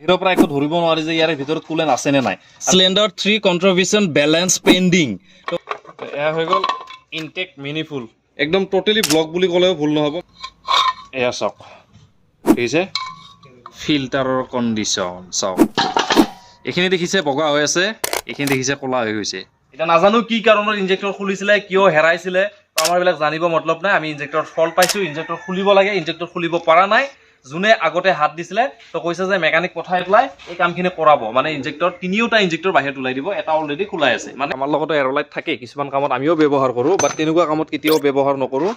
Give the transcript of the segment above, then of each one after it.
এৰ পৰা একো ধৰিব নোৱাৰি যে ইয়াৰ ভিতৰত কুলেন আছে নে নাই সিলিন্ডাৰ 3 কন্ট্ৰিবিউশন ব্যালেন্স পেন্ডিং তো এয়া হৈ গল ইনটেক মিনিফুল একদম টোটালি ব্লক বুলি ক'লেও ভুল নহব এয়া চাওক দেখিছে ফিল্টাৰৰ কন্ডিশন চাওক এখিনি দেখিছে বগা হৈ আছে এখিনি দেখিছে কলা হৈ গৈছে এটা নাজানো কি কাৰণত ইনজেক্টৰ খুলিছিলে কিয় হেৰাইছিলে তো আমাৰ বিলাক জানিব মতলব নাই আমি ইনজেক্টৰ ফল্ট পাইছো ইনজেক্টৰ খুলিব লাগে ইনজেক্টৰ খুলিব পৰা নাই জুনে আগতে হাত দিছিলে তো কৈছে যে মেকানিক পঠাই পেলাই এই কামখিনি কৰাব মানে ইনজেক্টৰ তিনিওটা ইনজেক্টৰ বাহিৰত ওলাই দিব এটা অলৰেডি খোলাই আছে মানে আমাৰ লগতো এৰলাইট থাকে কিছুমান কামত আমিও ব্যৱহাৰ কৰো বাট তেনেকুৱা কামত কেতিয়াও ব্যৱহাৰ নকৰো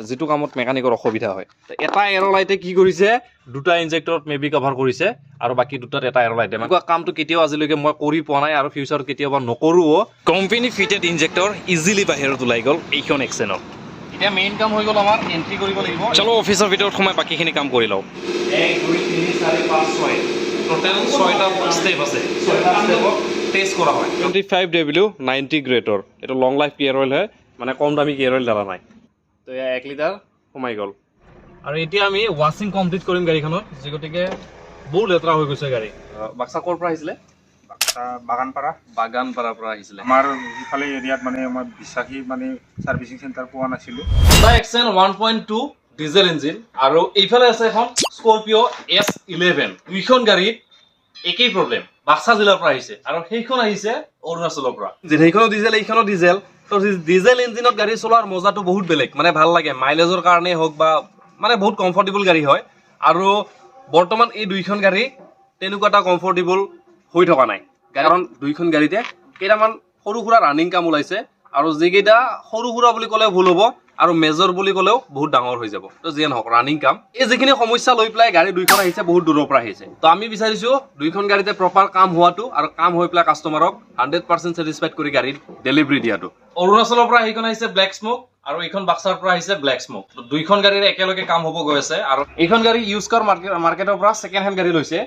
যেটো কামত মেকানিকৰ অসুবিধা হয় তো এটা এৰলাইটে কি কৰিছে দুটা ইনজেক্টৰত মেবি কভাৰ কৰিছে আৰু বাকি দুটাত এটা এৰলাইটে মানে কামটো কেতিয়াও আজিলৈকে মই কৰি পোৱা নাই আৰু ফিউচাৰত কেতিয়াবা নকৰোও কোম্পানী ফিটেড ইনজেক্টৰ ইজিলি বাহিৰত ওলাই গল এইখন এক্সেনৰ এতিয়া মেইন কাম হৈ গল আমাৰ এন্ট্ৰি কৰিব লাগিব চলো অফিচৰ ভিতৰত সোমাই বাকিখিনি কাম কৰি লও 1 2 3 4 5 6 টোটাল 6টা স্টেপ আছে 6টা স্টেপত টেস্ট কৰা হয় 25W 90 গ্ৰেডৰ এটা লং লাইফ গিয়াৰ অইল হয় মানে কম দামী গিয়াৰ অইল দালা নাই তো 1 লিটাৰ সোমাই গল আৰু এতিয়া আমি ওয়াশিং কমপ্লিট কৰিম গাড়ীখনত যেগতিকে বহু লেতৰা হৈ গৈছে গাড়ী বাক্সা কৰ পৰা আহিছিলে বাগানপাৰা পৰা আহিছিলে আমাৰ ইফালে এৰিয়াত মানে আমাৰ বিশ্বাসী মানে সাৰ্ভিসিং সেন্টাৰ পোৱা নাছিলো Hyundai Accent 1.2 ডিজেল ইঞ্জিন আৰু এইফালে আছে এখন স্কৰপিঅ S11 দুইখন গাড়ীত একেই প্ৰবলেম বাক্সা জিলাৰ পৰা আহিছে আৰু সেইখন আহিছে অৰুণাচলৰ পৰা যেইখনো ডিজেল এইখনো ডিজেল তো ডিজেল ইঞ্জিনত গাড়ী চলোৱাৰ মজাটো বহুত বেলেগ মানে ভাল লাগে মাইলেজৰ কাৰণে হোক বা মানে বহুত কমফৰ্টেবল গাড়ী হয় আৰু বৰ্তমান এই দুইখন গাড়ী তেনেকুৱা এটা কমফৰ্টেবল হৈ থকা নাই কাৰণ দুইখন গাড়ীতে কেইটামান সৰু সুৰা ৰানিং কাম ওলাইছে আৰু যেকেইটা সৰু সুৰা বুলি ক'লে ভুল হ'ব আৰু মেজৰ বুলি ক'লেও বহুত ডাঙৰ হৈ যাব তো যেন হওক ৰানিং কাম এই যিখিনি সমস্যা লৈ পেলাই গাড়ী দুইখন আহিছে বহুত দূৰৰ পৰা আহিছে তো আমি বিচাৰিছো দুইখন গাড়ীতে প্ৰপাৰ কাম হোৱাটো আৰু কাম হৈ পেলাই কাষ্টমাৰক 100% ছেটিসফাইড কৰি গাড়ীৰ ডেলিভাৰী দিয়াটো অৰুণাচলৰ পৰা এইখন আহিছে ব্লেক স্মোক আৰু এইখন বাক্সাৰ পৰা আহিছে ব্লেক স্মোক তো দুইখন গাড়ীৰ একেলগে কাম হ'ব গৈ আছে আৰু এইখন গাড়ী ইউজ কাৰ মাৰ্কেটৰ পৰা সেকেন্ড হ্যান্ড গাড়ী লৈছে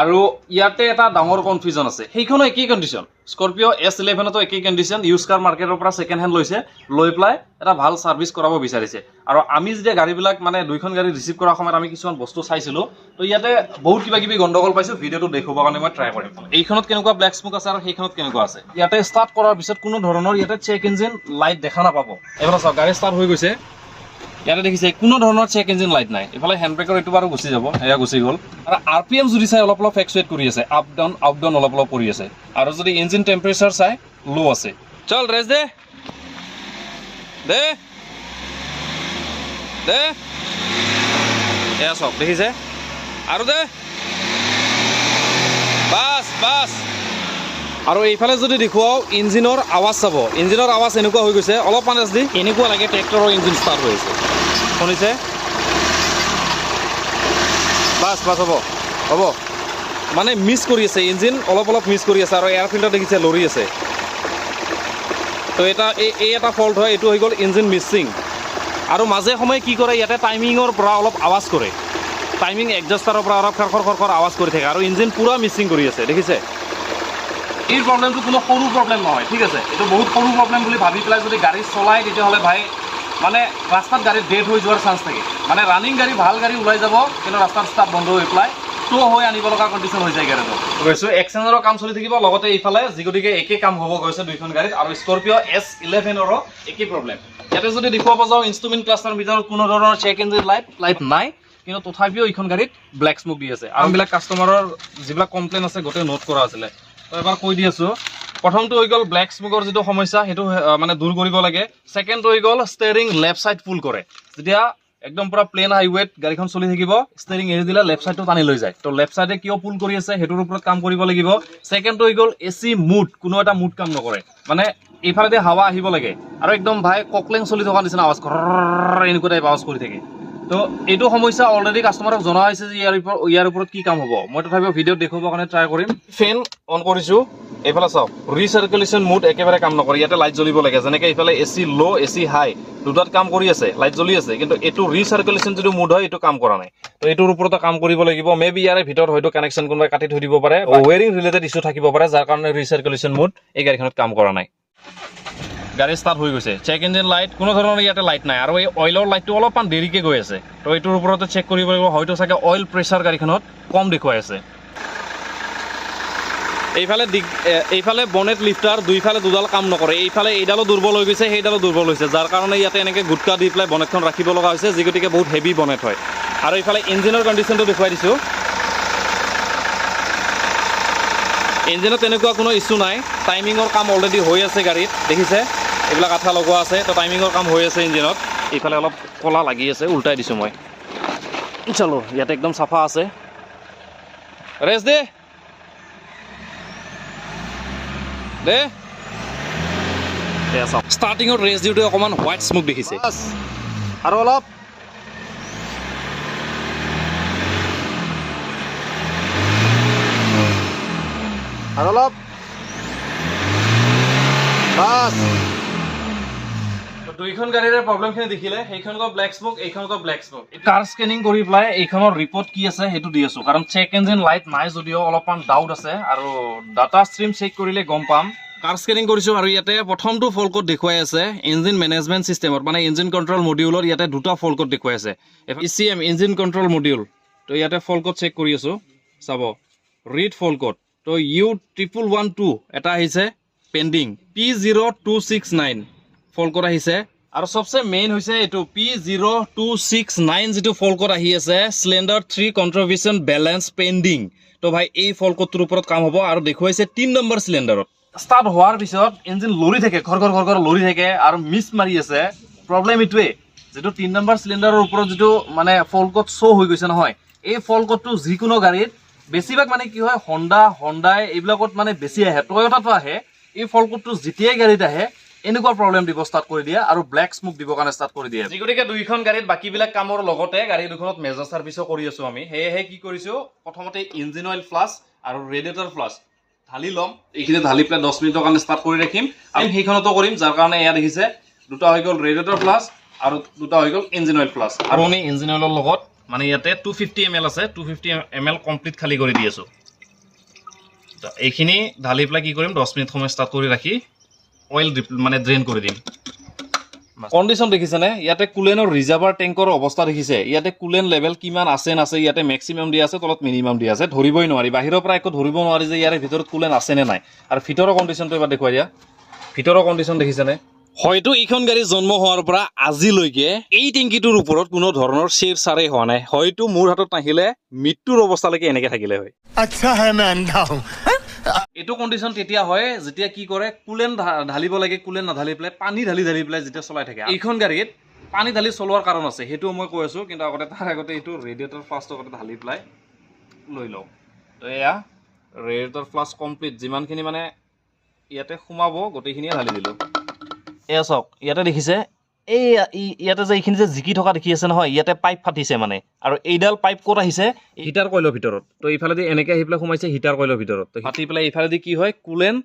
আৰু ইয়াতে এটা ডাঙৰ কনফিউজন আছে সেইখনো একই কন্ডিশন স্কৰপিঅ S11 তো একই কন্ডিশন ইউজ কাৰ মাৰ্কেটৰ পৰা সেকেন্ড হ্যান্ড লৈছে লৈ প্লাই এটা ভাল সাৰ্ভিস কৰাব বিচাৰিছে আৰু আমি যেতিয়া গাড়ীবিলাক মানে দুইখন গাড়ী ৰিসিভ কৰাৰ সময়ত আমি কিছুমান বস্তু চাইছিলো তো ইয়াতে বহুত কিবা কিবি গণ্ডগোল পাইছো ভিডিওটো দেখুৱাৰ কাৰণে মই ট্ৰাই কৰিম এইখনত কেনেকুৱা ব্লেক স্মোক আছে আৰু সেইখনত কেনেকুৱা আছে ইয়াতে ষ্টাৰ্ট কৰাৰ পিছত কোনো ধৰণৰ ইয়াতে চেক ইঞ্জিন লাইট দেখা নাপাব এবাৰ চাওক গাড়ী ষ্টাৰ্ট হৈ গৈছে ইয়াতে দেখিছে কোনো ধৰণৰ চেক ইঞ্জিন লাইট নাই এফালে হ্যান্ড ব্ৰেকৰ এটো বাৰো গুচি যাব এয়া গুচি গল আৰু আৰপিএম যদি চাই অলপ অলপ ফ্লুকচুৱেট কৰি আছে আপ ডাউন অলপ অলপ কৰি আছে আৰু যদি ইঞ্জিন টেম্পাৰেচাৰ চাই লো আছে চল ৰেস দে এয়া সব দেখিছে আৰু দে বাস আৰু এইফালে যদি দেখুৱাও ইঞ্জিনৰ আৱাজ চাব ইঞ্জিনৰ আৱাজ এনেকুৱা হৈ গৈছে অলপমান দি এনেকুৱা লাগে ট্ৰেক্টৰৰ ইঞ্জিন ষ্টাৰ্ট হৈ আছে শুনিছে বাস হ'ব মানে মিছ কৰি আছে ইঞ্জিন অলপ অলপ মিছ কৰি আছে আৰু এয়াৰ ফিল্টাৰ দেখিছে লৰি আছে তো এটা এই এটা ফল্ট হয় এইটো হৈ গ'ল ইঞ্জিন মিছিং আৰু মাজে সময়ে কি কৰে ইয়াতে টাইমিঙৰ পৰা অলপ আৱাজ কৰে টাইমিং এডজাষ্টাৰৰ পৰা অলপ খৰখৰ আৱাজ কৰি থাকে আৰু ইঞ্জিন পুৰা মিছিং কৰি আছে দেখিছে এই প্ৰবলেমটো কোনো সৰু প্ৰবলেম নহয় ঠিক আছে এইটো বহুত সৰু প্ৰবলেম বুলি ভাবি পেলাই যদি গাড়ী চলাই তেতিয়াহ'লে ভাই মানে ৰাস্তাত গাড়ী ডেড হৈ যোৱাৰ চান্স থাকে মানে ৰানিং গাড়ী ভাল গাড়ী ওলাই যাব কিন্তু ৰাস্তাত ষ্টাৰ্ট বন্ধ হৈ পেলাই তো হৈ আনিব লগা কণ্ডিশ্যন হৈ যায় গাড়ীটো গৈছোঁ এক্সেঞ্জৰৰ কাম চলি থাকিব লগতে এইফালে যিগতিকে একেই কাম হ'ব গৈছে দুইখন গাড়ীত আৰু স্কৰপিঅ S11ৰো একেই প্ৰবলেম ইয়াতে যদি দেখুৱাব যাওঁ ইনষ্ট্ৰুমেণ্ট ক্লাষ্টাৰৰ ভিতৰত কোনো ধৰণৰ চেক ইঞ্জিন লাইট নাই কিন্তু তথাপিও এইখন গাড়ীত ব্লেক স্মোক দি আছে আৰু এইবিলাক কাষ্টমাৰৰ যিবিলাক কমপ্লেইন আছে গোটেই নোট কৰা আছিলে তো এবাৰ কৈ দি আছোঁ প্ৰথমটো হৈ গ'ল ব্লেক স্মোকৰ যিটো সমস্যা সেইটো মানে দূৰ কৰিব লাগে সেকেন্ড হৈ গ'ল ষ্টেৰিং লেফ্ট সাইড পুল কৰে যেতিয়া একদম পুৰা প্লেন হাইৱেত গাড়ীখন চলি থাকিব ষ্টেৰিং এৰি দিলে লেফ্ট সাইডটো টানি লৈ যায় তো লেফ্ট সাইডে কিয় পুল কৰি আছে সেইটোৰ ওপৰত কাম কৰিব লাগিব সেকেন্ডটো হৈ গ'ল এচি মুড কোনো এটা মুড কাম নকৰে মানে এইফালে হাৱা আহিব লাগে আৰু একদম ভাই ককলেং চলি থকা নিচিনা আৱাজ এনেকুৱা টাইপ আৱাজ কৰি থাকে তো এইটো সমস্যা অলৰেডি কাষ্টমাৰক জনোৱা হৈছে যে ইয়াৰ ওপৰত কি কাম হ'ব মই তথাপিও ভিডিঅ'ত দেখুৱাবৰ কাৰণে ট্ৰাই কৰিম ফেন অন কৰিছোঁ এইফালে চাওক ৰিচাৰ্কুলেশ্যন মুড একেবাৰে কাম নকৰে ইয়াতে লাইট জ্বলিব লাগে যেনেকৈ এইফালে এচি ল' এচি হাই দুটাত কাম কৰি আছে লাইট জ্বলি আছে কিন্তু এইটো ৰিচাৰ্কুলেশ্যন যিটো মুড হয় এইটো কাম কৰা নাই তো এইটোৰ ওপৰতে কাম কৰিব লাগিব মেবি ইয়াৰে ভিতৰত হয়তো কানেকশ্যন কোনোবাই কাটি থৈ দিব পাৰে ৱেৰিং ৰিলেটেড ইছ্যু থাকিব পাৰে যাৰ কাৰণে ৰিচাৰ্কুলেশ্যন মুড এই গাড়ীখনত কাম কৰা নাই গাড়ী ষ্টাৰ্ট হৈ গৈছে চেক ইঞ্জিন লাইট কোনো ধৰণৰ ইয়াতে লাইট নাই আৰু এই অইলৰ লাইটটো অলপমান দেৰিকৈ গৈ আছে তো এইটোৰ ওপৰতে চেক কৰিব লাগিব হয়তো চাগে অইল প্ৰেছাৰ গাড়ীখনত কম দেখুৱাই আছে এইফালে বনেট লিফ্টাৰ দুইফালে দুডাল কাম নকৰে, এইফালে এইডালো দুৰ্বল হৈ গৈছে, সেইডালো দুৰ্বল হৈছে, যাৰ কাৰণে ইয়াতে এনেকৈ গুটকা দি পেলাই বনেটখন ৰাখিব লগা হৈছে, যি গতিকে বহুত হেভি বনেট হয়। আৰু এইফালে ইঞ্জিনৰ কণ্ডিশ্যনটো দেখুৱাই দিছোঁ। ইঞ্জিনত তেনেকুৱা কোনো ইছ্যু নাই, টাইমিঙৰ কাম অলৰেডি হৈ আছে গাড়ীত, দেখিছে এইবিলাক আঠা লগোৱা আছে, তো টাইমিঙৰ কাম হৈ আছে ইঞ্জিনত। এইফালে অলপ ক'লা লাগি আছে, উল্টাই দিছোঁ মই। চলো, ইয়াতে একদম চাফা আছে। ৰেষ্ট দে দে চাওক, ষ্টাৰ্টিঙত ৰেষ্ট দিওঁতে অকণমান হোৱাইট স্মোক দেখিছে, আৰু অলপ বাছ। দুইখন গাড়ীৰে প্ৰব্লেমখিনি দেখিলে, সেইখনকৈ ব্লেক স্মোক, এইখনকৈ ব্লেক স্মোক। কাৰ স্কেনিং কৰি পেলাই এইখনৰ ৰিপৰ্ট কি আছে সেইটো দি আছোঁ, কাৰণ চেক ইঞ্জিন লাইট নাই যদিও অলপমান ডাউট আছে, আৰু ডাটা ষ্ট্ৰীম চেক কৰিলে গম পাম। কাৰ স্কেনিং কৰিছোঁ, আৰু ইয়াতে প্ৰথমটো ফল্ট ক'ড দেখুৱাই আছে ইঞ্জিন মেনেজমেণ্ট ছিষ্টেমত, মানে ইঞ্জিন কণ্ট্ৰল মডিউলৰ ইয়াতে দুটা ফল্ট ক'ড দেখুৱাই আছে। ECM ইঞ্জিন কণ্ট্ৰল মডিউল, তো ইয়াতে ফল্ট ক'ড চেক কৰি আছোঁ, চাব ৰিড ফল্ট ক'ড। তো U1112 এটা আহিছে পেণ্ডিং, P0269 ফল্ট ক'ড আহিছে, আৰু চবচে মেইন হৈছে এইটো P0269 যিটো ফল্ট ক'ড আহি আছে, চিলিণ্ডাৰ 3 কণ্ট্ৰিবিউশ্যন বেলেঞ্চ পেণ্ডিং। তো ভাই এই ফল্ট ক'ডটোৰ ওপৰত কাম হ'ব, আৰু দেখুৱাইছে 3 নম্বৰ চিলিণ্ডাৰত। ষ্টাৰ্ট হোৱাৰ পিছত ইঞ্জিন লৰি থাকে, ঘৰ ঘৰ লৰি থাকে, আৰু মিছ মাৰি আছে। প্ৰব্লেম এইটোৱে, যিটো 3 নম্বৰ চিলিণ্ডাৰৰ ওপৰত যিটো মানে ফল্ট ক'ড শ্ব' হৈ গৈছে নহয়, এই ফল্ট ক'ডটো যিকোনো গাড়ীত বেছিভাগ মানে কি হয়, হণ্ডাই এইবিলাকত মানে বেছি আহে, টয়টাটো আহে। এই ফল্ট ক'ডটো যেতিয়াই গাড়ীত আহে এনেকুৱা প্ৰব্লেম দিব ষ্টাৰ্ট কৰি দিয়ে, আৰু ব্লেক স্মোক দিবৰ কাৰণে ষ্টাৰ্ট কৰি দিয়ে। গতিকে দুইখন গাড়ীত বাকীবিলাক কামৰ লগতে গাড়ী দুখনত মেজৰ ছাৰ্ভিচো কৰি আছোঁ আমি। সেয়েহে কি কৰিছোঁ, প্ৰথমতে ইঞ্জিন অইল ফ্লাছ আৰু ৰেডিয়েটৰ ফ্লাছ ঢালি ল'ম। এইখিনি ঢালি পেলাই 10 মিনিটৰ কাৰণে ষ্টাৰ্ট কৰি ৰাখিম, আমি সেইখনতো কৰিম, যাৰ কাৰণে এয়া দেখিছে দুটা হৈ গ'ল ৰেডিয়েটৰ ফ্লাছ আৰু দুটা হৈ গ'ল ইঞ্জিন অইল ফ্লাছ। আৰু আমি ইঞ্জিন অইলৰ লগত মানে ইয়াতে 250 ml আছে, 250 ml কমপ্লিট খালী কৰি দি আছোঁ। এইখিনি ঢালি পেলাই কি কৰিম, 10 মিনিট সময় ষ্টাৰ্ট কৰি ৰাখি অইল মানে ড্ৰেইন কৰি দিম। কণ্ডিশ্যন দেখিছেনে, ইয়াতে কুলেনৰ ৰিজাৰ্ভাৰ টেংকৰ অৱস্থা দেখিছে, ইয়াতে কুলেন লেভেল কিমান আছে নাছে, ইয়াতে মেক্সিমাম দিয়া আছে, তলত মিনিমাম দিয়া আছে, ধৰিবই নোৱাৰি, বাহিৰৰ পৰা একো ধৰিব নোৱাৰি যে ইয়াৰে ভিতৰত কুলেন আছে নে নাই। আৰু ভিতৰৰ কণ্ডিশ্যনটো এবাৰ দেখুৱাই দিয়া, ভিতৰৰ কণ্ডিশ্যন দেখিছেনে। হয়তো এইখন গাড়ী জন্ম হোৱাৰ পৰা আজিলৈকে এই টেংকিটোৰ ওপৰত কোনো ধৰণৰ চেৰ চাৰেই হোৱা নাই, হয়তো মোৰ হাতত নাহিলে মৃত্যুৰ অৱস্থালৈকে এনেকে থাকিলে হয়। अच्छा है मैं अंधा हूँ। এইটো কণ্ডিশ্যন তেতিয়া হয় যেতিয়া কি কৰে, কুলেন ঢালিব লাগে, কুলেন নাঢালি পেলাই পানী ঢালি পেলাই যেতিয়া চলাই থাকে। এইখন গাড়ীত পানী ঢালি চলোৱাৰ কাৰণ আছে, সেইটোও মই কৈ আছোঁ, কিন্তু আগতে তাৰ আগতে এইটো ৰেডিয়েটৰ ফ্লাছটো আগতে ঢালি পেলাই লৈ লওঁ। তো এয়া ৰেডিয়েটৰ ফ্লাছ কমপ্লিট, যিমানখিনি মানে ইয়াতে সোমাব গোটেইখিনিয়ে ঢালি দিলোঁ। এয়া চাওক, ইয়াতে দেখিছে এই ইয়াতে যে এইখিনি যে জিকি থকা দেখি আছে নহয়, ইয়াতে পাইপ ফাটিছে মানে, আৰু এইডাল পাইপ ক'ত আহিছে, হিটাৰ কইলৰ ভিতৰত। তো এইফালেদি এনেকৈ আহি পেলাই সোমাইছে হিটাৰ কইলৰ ভিতৰত, তো ফাটি পেলাই এইফালেদি কি হয়, কুলেন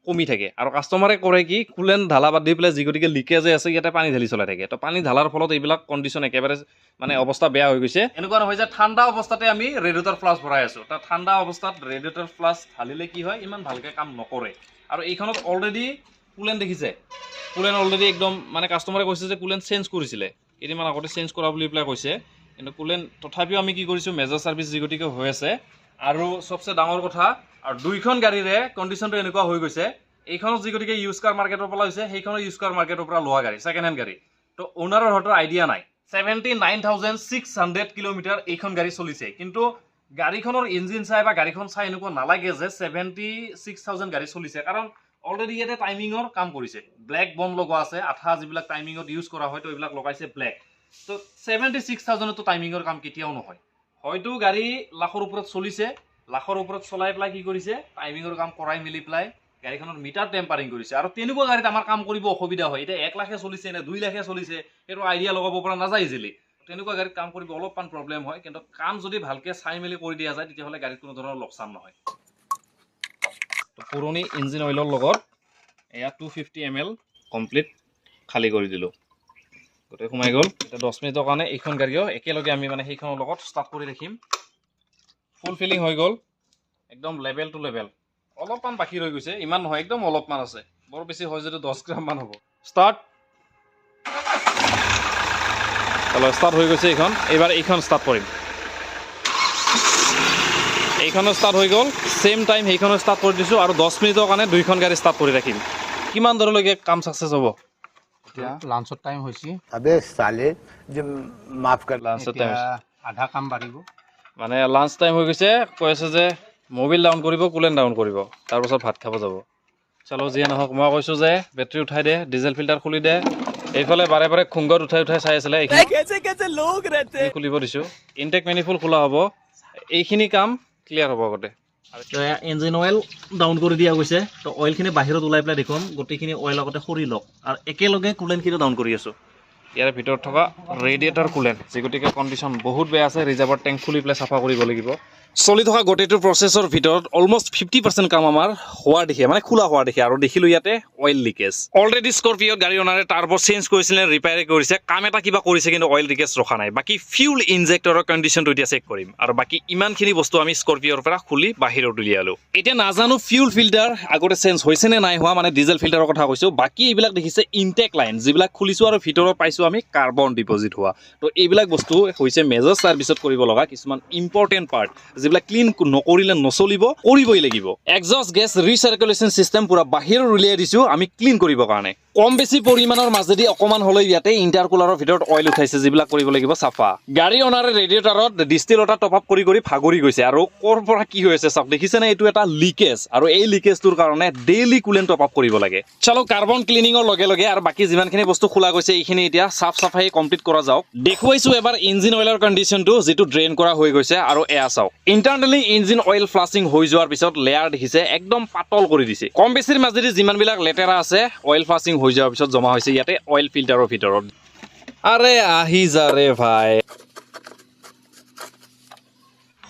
কমি থাকে, আৰু কাষ্টমাৰে কৰে কি, কুলেন ঢালা বাদ দি পেলাই যি গতিকে লিকেজ আছে ইয়াতে পানী ঢালি চলাই থাকে। তো পানী ঢালাৰ ফলত এইবিলাক কণ্ডিশ্যন একেবাৰে মানে অৱস্থা বেয়া হৈ গৈছে। এনেকুৱা নহয় যে ঠাণ্ডা অৱস্থাতে আমি ৰেডিয়েটৰ ফ্লাছ ভৰাই আছোঁ, তাত ঠাণ্ডা অৱস্থাত ৰেডিয়েটৰ ফ্লাছ ঢালিলে কি হয়, ইমান ভালকৈ কাম নকৰে। আৰু এইখনত অলৰেডি কুলেন দেখিছে, কুলেন অলৰেডি একদম মানে কাষ্টমাৰে কৈছে যে কুলেন চেঞ্জ কৰিছিলে, কেইদিনমান আগতে চেঞ্জ কৰা বুলি পেলাই কৈছে, কিন্তু কুলেন তথাপিও আমি কি কৰিছোঁ, মেজৰ ছাৰ্ভিচ যি গতিকে হৈ আছে। আৰু চবচে ডাঙৰ কথা, আৰু দুইখন গাড়ীৰে কণ্ডিশ্যনটো এনেকুৱা হৈ গৈছে, এইখনত যি গতিকে ইউজ কাৰ মাৰ্কেটৰ পৰা হৈছে, সেইখনো ইউজ কাৰ মাৰ্কেটৰ পৰা লোৱা গাড়ী, ছেকেণ্ড হেণ্ড গাড়ী। তো অ'নাৰৰ হয়তো আইডিয়া নাই, 79,600 কিলোমিটাৰ এইখন গাড়ী চলিছে, কিন্তু গাড়ীখনৰ ইঞ্জিন চাই বা গাড়ীখন চাই এনেকুৱা নালাগে যে 76,000 গাড়ী চলিছে, কাৰণ অলৰেডি ইয়াতে টাইমিঙৰ কাম কৰিছে, ব্লেক বন লগোৱা আছে, আঠা যিবিলাক টাইমিঙত ইউজ কৰা হয়, তো এইবিলাক লগাইছে ব্লেক। তো 76,000তো টাইমিঙৰ কাম কেতিয়াও নহয়, হয়তো গাড়ী লাখৰ ওপৰত চলিছে, লাখৰ ওপৰত চলাই পেলাই কি কৰিছে, টাইমিঙৰ কাম কৰাই মেলি পেলাই গাড়ীখনৰ মিটাৰ টেম্পাৰিং কৰিছে। আৰু তেনেকুৱা গাড়ীত আমাৰ কাম কৰিব অসুবিধা হয়, এতিয়া 1 লাখে চলিছে নে 2 লাখে চলিছে সেইটো আইডিয়া লগাব পৰা নাযায় ইজিলি, তেনেকুৱা গাড়ীত কাম কৰিব অলপমান প্ৰব্লেম হয়, কিন্তু কাম যদি ভালকৈ চাই মেলি কৰি দিয়া যায় তেতিয়াহ'লে গাড়ীত কোনো ধৰণৰ লোকচান নহয়। তো পুৰণি ইঞ্জিন অইলৰ লগত এয়া 250 ml কমপ্লিট খালী কৰি দিলোঁ, গোটেই সোমাই গ'ল। এতিয়া 10 মিনিটৰ কাৰণে এইখন গাড়ীও একেলগে আমি মানে সেইখনৰ লগত ষ্টাৰ্ট কৰি ৰাখিম। ফুল ফিলিং হৈ গ'ল, একদম লেভেল টু লেভেল, অলপমান বাকী ৰৈ গৈছে, ইমান নহয়, একদম অলপমান আছে, বৰ বেছি হয় যদি 10 গ্ৰামমান হ'ব। ষ্টাৰ্ট, ষ্টাৰ্ট হৈ গৈছে এইখন, এইবাৰ এইখন ষ্টাৰ্ট কৰিম। এইখনো ষ্টাৰ্ট হৈ গ'ল ছেম টাইম সেইখনো ষ্টাৰ্ট কৰি দিছোঁ আৰু 10 মিনিটৰ কাৰণে দুইখন গাড়ী ষ্টাৰ্ট কৰি ৰাখিম কিমান দূৰলৈকে কাম ছাকচেছ হ'ব এতিয়া লাঞ্চৰ টাইম হৈছে अबे साले जो माफ कर লাঞ্চৰ টাইম আধা কাম বাঢ়িব মানে লাঞ্চ টাইম হৈ গৈছে কৈ আছে যে মোবিল ডাউন কৰিব কুলেণ্ট ডাউন কৰিব তাৰপাছত ভাত খাব যাব চলো যিয়ে নহওক মই কৈছোঁ যে বেটাৰী উঠাই দে ডিজেল ফিল্টাৰ খুলি দে এইফালে বাৰে বাৰে খুংগত উঠাই চাই আছিলে এইখিনি খুলিব দিছোঁ ইনটেক মেনিফুল খোলা হ'ব এইখিনি কাম ক্লিয়াৰ হ'ব আগতে ইঞ্জিন অইল ডাউন কৰি দিয়া গৈছে তো অইলখিনি বাহিৰত ওলাই পেলাই দেখুৱাম গোটেইখিনি অইল আগতে সৰি লওক আৰু একেলগে কুলেণ্টখিনি ডাউন কৰি আছোঁ ইয়াৰ ভিতৰত থকা ৰেডিয়েটাৰ কুলেণ্ট যি গতিকে কণ্ডিশ্যন বহুত বেয়া আছে ৰিজাৰ্ভৰ টেংক খুলি পেলাই চাফা কৰিব লাগিব চলি থকা গোটেইটো প্ৰচেছৰ ভিতৰত অলমষ্ট 50% কাম আমাৰ হোৱা দেখে মানে খোলা হোৱা দেখে আৰু দেখিলোঁ ইয়াতে অইল লিকেজ অলৰেডি স্কৰপিঅ'ত গাড়ী অনাৰে টাৰ্বো চেঞ্জ কৰিছিলে ৰিপেয়াৰ কৰিছে কাম এটা কিবা কৰিছে কিন্তু অইল লিকেজ ৰখা নাই বাকী ফিউল ইনজেক্টৰৰ কণ্ডিশ্যনটো এতিয়া চেক কৰিম আৰু বাকী ইমানখিনি বস্তু আমি স্কৰপিঅ'ৰ পৰা খুলি বাহিৰত উলিয়ালোঁ এতিয়া নাজানো ফিউল ফিল্টাৰ আগতে চেঞ্জ হৈছে নে নাই হোৱা মানে ডিজেল ফিল্টাৰৰ কথা কৈছোঁ বাকী এইবিলাক দেখিছে ইনটেক লাইন যিবিলাক খুলিছোঁ আৰু ভিতৰত পাইছোঁ আমি কাৰ্বন ডিপজিট হোৱা তো এইবিলাক বস্তু হৈছে মেজৰ ছাৰ্ভিচত কৰিব লগা কিছুমান ইম্পৰ্টেণ্ট পাৰ্ট যিবিলাক ক্লিন নকৰিলে নচলিব কৰিবই লাগিব এক্সজষ্ট গেছ ৰিচাৰ্কুলেশ্যন চিষ্টেম পুৰা বাহিৰত উলিয়াই দিছোঁ আমি ক্লিন কৰিবৰ কাৰণে কম বেছি পৰিমাণৰ মাজেদি অকণমান হ'লেও ইয়াতে ইণ্টাৰকুলাৰৰ ভিতৰত অইল উঠাইছে যিবিলাক কৰিব লাগিব চাফা গাড়ী অনাৰে ৰেডিয়েটাৰত ডিষ্টিল ৱাটাৰ টপ আপ কৰি ভাগৰি গৈছে আৰু ক'ৰ পৰা কি হৈছে চাওক দেখিছেনে এইটো এটা লিকেজ আৰু এই লিকেজটোৰ কাৰণে ডেইলি কুলেণ্ট টপ আপ কৰিব লাগে চলো কাৰ্বন ক্লিনিঙৰ লগে লগে আৰু বাকী যিমানখিনি বস্তু খোলা গৈছে এইখিনি এতিয়া চাফ চাফাই কমপ্লিট কৰা যাওক দেখুৱাইছোঁ এবাৰ ইঞ্জিন অইলৰ কণ্ডিশ্যনটো যিটো ড্ৰেইন কৰা হৈ গৈছে আৰু এয়া চাওক ইণ্টাৰনেলি ইঞ্জিন অইল ফ্লাছিং হৈ যোৱাৰ পিছত লেয়াৰ দেখিছে একদম পাতল কৰি দিছে কম বেছিৰ মাজেদি যিমানবিলাক লেতেৰা আছে অইল ফ্লাছিং হৈ যোৱাৰ পিছত জমা হৈছে ইয়াতে অইল ফিল্টাৰৰ ভিতৰত আৰে আহি যা ৰে ভাই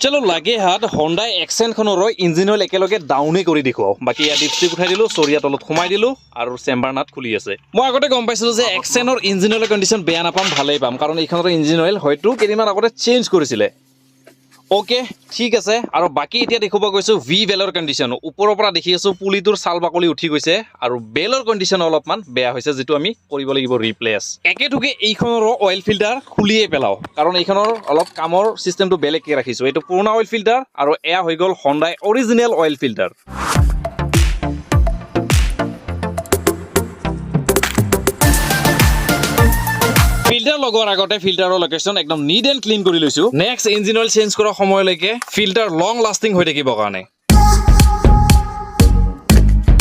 চলো লাগে হাত হণ্ডাই এক্সেণ্টখনৰো ইঞ্জিন অইল একেলগে ডাউনেই কৰি দেখুৱাওঁ বাকী ইয়াত ডিপষ্টিক উঠাই দিলোঁ চৰিয়া তলত সোমাই দিলোঁ আৰু চেম্বাৰ নাট খুলি আছে মই আগতে গম পাইছিলোঁ যে এক্সেণ্টৰ ইঞ্জিন অইলৰ কণ্ডিশ্যন বেয়া নাপাম ভালেই পাম কাৰণ এইখনৰ ইঞ্জিন অইল হয়তো কেইদিনমান আগতে চেঞ্জ কৰিছিলে ওকে ঠিক আছে আৰু বাকী এতিয়া দেখুৱাব গৈছোঁ ভি বেলৰ কণ্ডিশ্যন ওপৰৰ পৰা দেখি আছোঁ পুলিটোৰ ছাল বাকলি উঠি গৈছে আৰু বেলৰ কণ্ডিশ্যন অলপমান বেয়া হৈছে যিটো আমি কৰিব লাগিব ৰিপ্লেচ একেটোকে এইখনৰো অইল ফিল্টাৰ খুলিয়ে পেলাওঁ কাৰণ এইখনৰ অলপ কামৰ চিষ্টেমটো বেলেগকৈ ৰাখিছোঁ এইটো পুৰণা অইল ফিল্টাৰ আৰু এয়া হৈ গ'ল Hyundai original oil filter filter লগোৱাৰ আগতে ফিল্টাৰৰ লোকেশ্যন একদম নিট এণ্ড ক্লিন কৰি লৈছোঁ নেক্সট ইঞ্জিন অইল চেঞ্জ কৰাৰ সময়লৈকে ফিল্টাৰ লং লাষ্টিং হৈ থাকিবৰ কাৰণে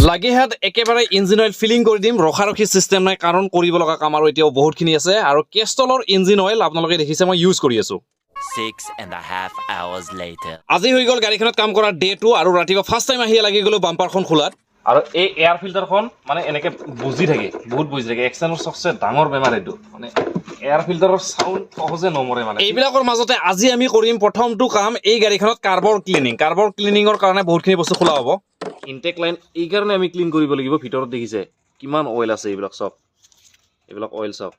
লাগি হাত একেবাৰে ইঞ্জিন অইল ফিলিং কৰি দিম ৰখাৰখি চিষ্টেম নাই কাৰণ কৰিব লগা কাম আৰু এতিয়াও বহুতখিনি আছে আৰু কেষ্টলৰ ইঞ্জিন অইল আপোনালোকে দেখিছে মই ইউজ কৰি আছোঁ 6.5 hours later. আজি হৈ গ'ল গাড়ীখনত কাম কৰা ডে 2 আৰু ৰাতিপুৱা ফাৰ্ষ্ট টাইম আহি লাগি গ'লো বাম্পাৰখন খোলাত আৰু এই এয়াৰ ফিল্টাৰখন মানে এনেকে বুজি থাকে বহুত বুজি থাকে এক্সেনৰ চবচে ডাঙৰ বেমাৰ এইটো মানে এয়াৰ ফিল্টাৰৰ সাউন্ড সহজে নমৰে মানে এইবিলাকৰ মাজতে আজি আমি কৰিম প্ৰথমটো কাম এই গাড়ীখনত কাৰ্বন ক্লিনিঙৰ কাৰণে বহুতখিনি বস্তু খোলা হ'ব ইনটেক লাইন এই কাৰণে আমি ক্লিন কৰিব লাগিব ভিতৰত দেখিছে কিমান অইল আছে এইবিলাক চব এইবিলাক অইল চব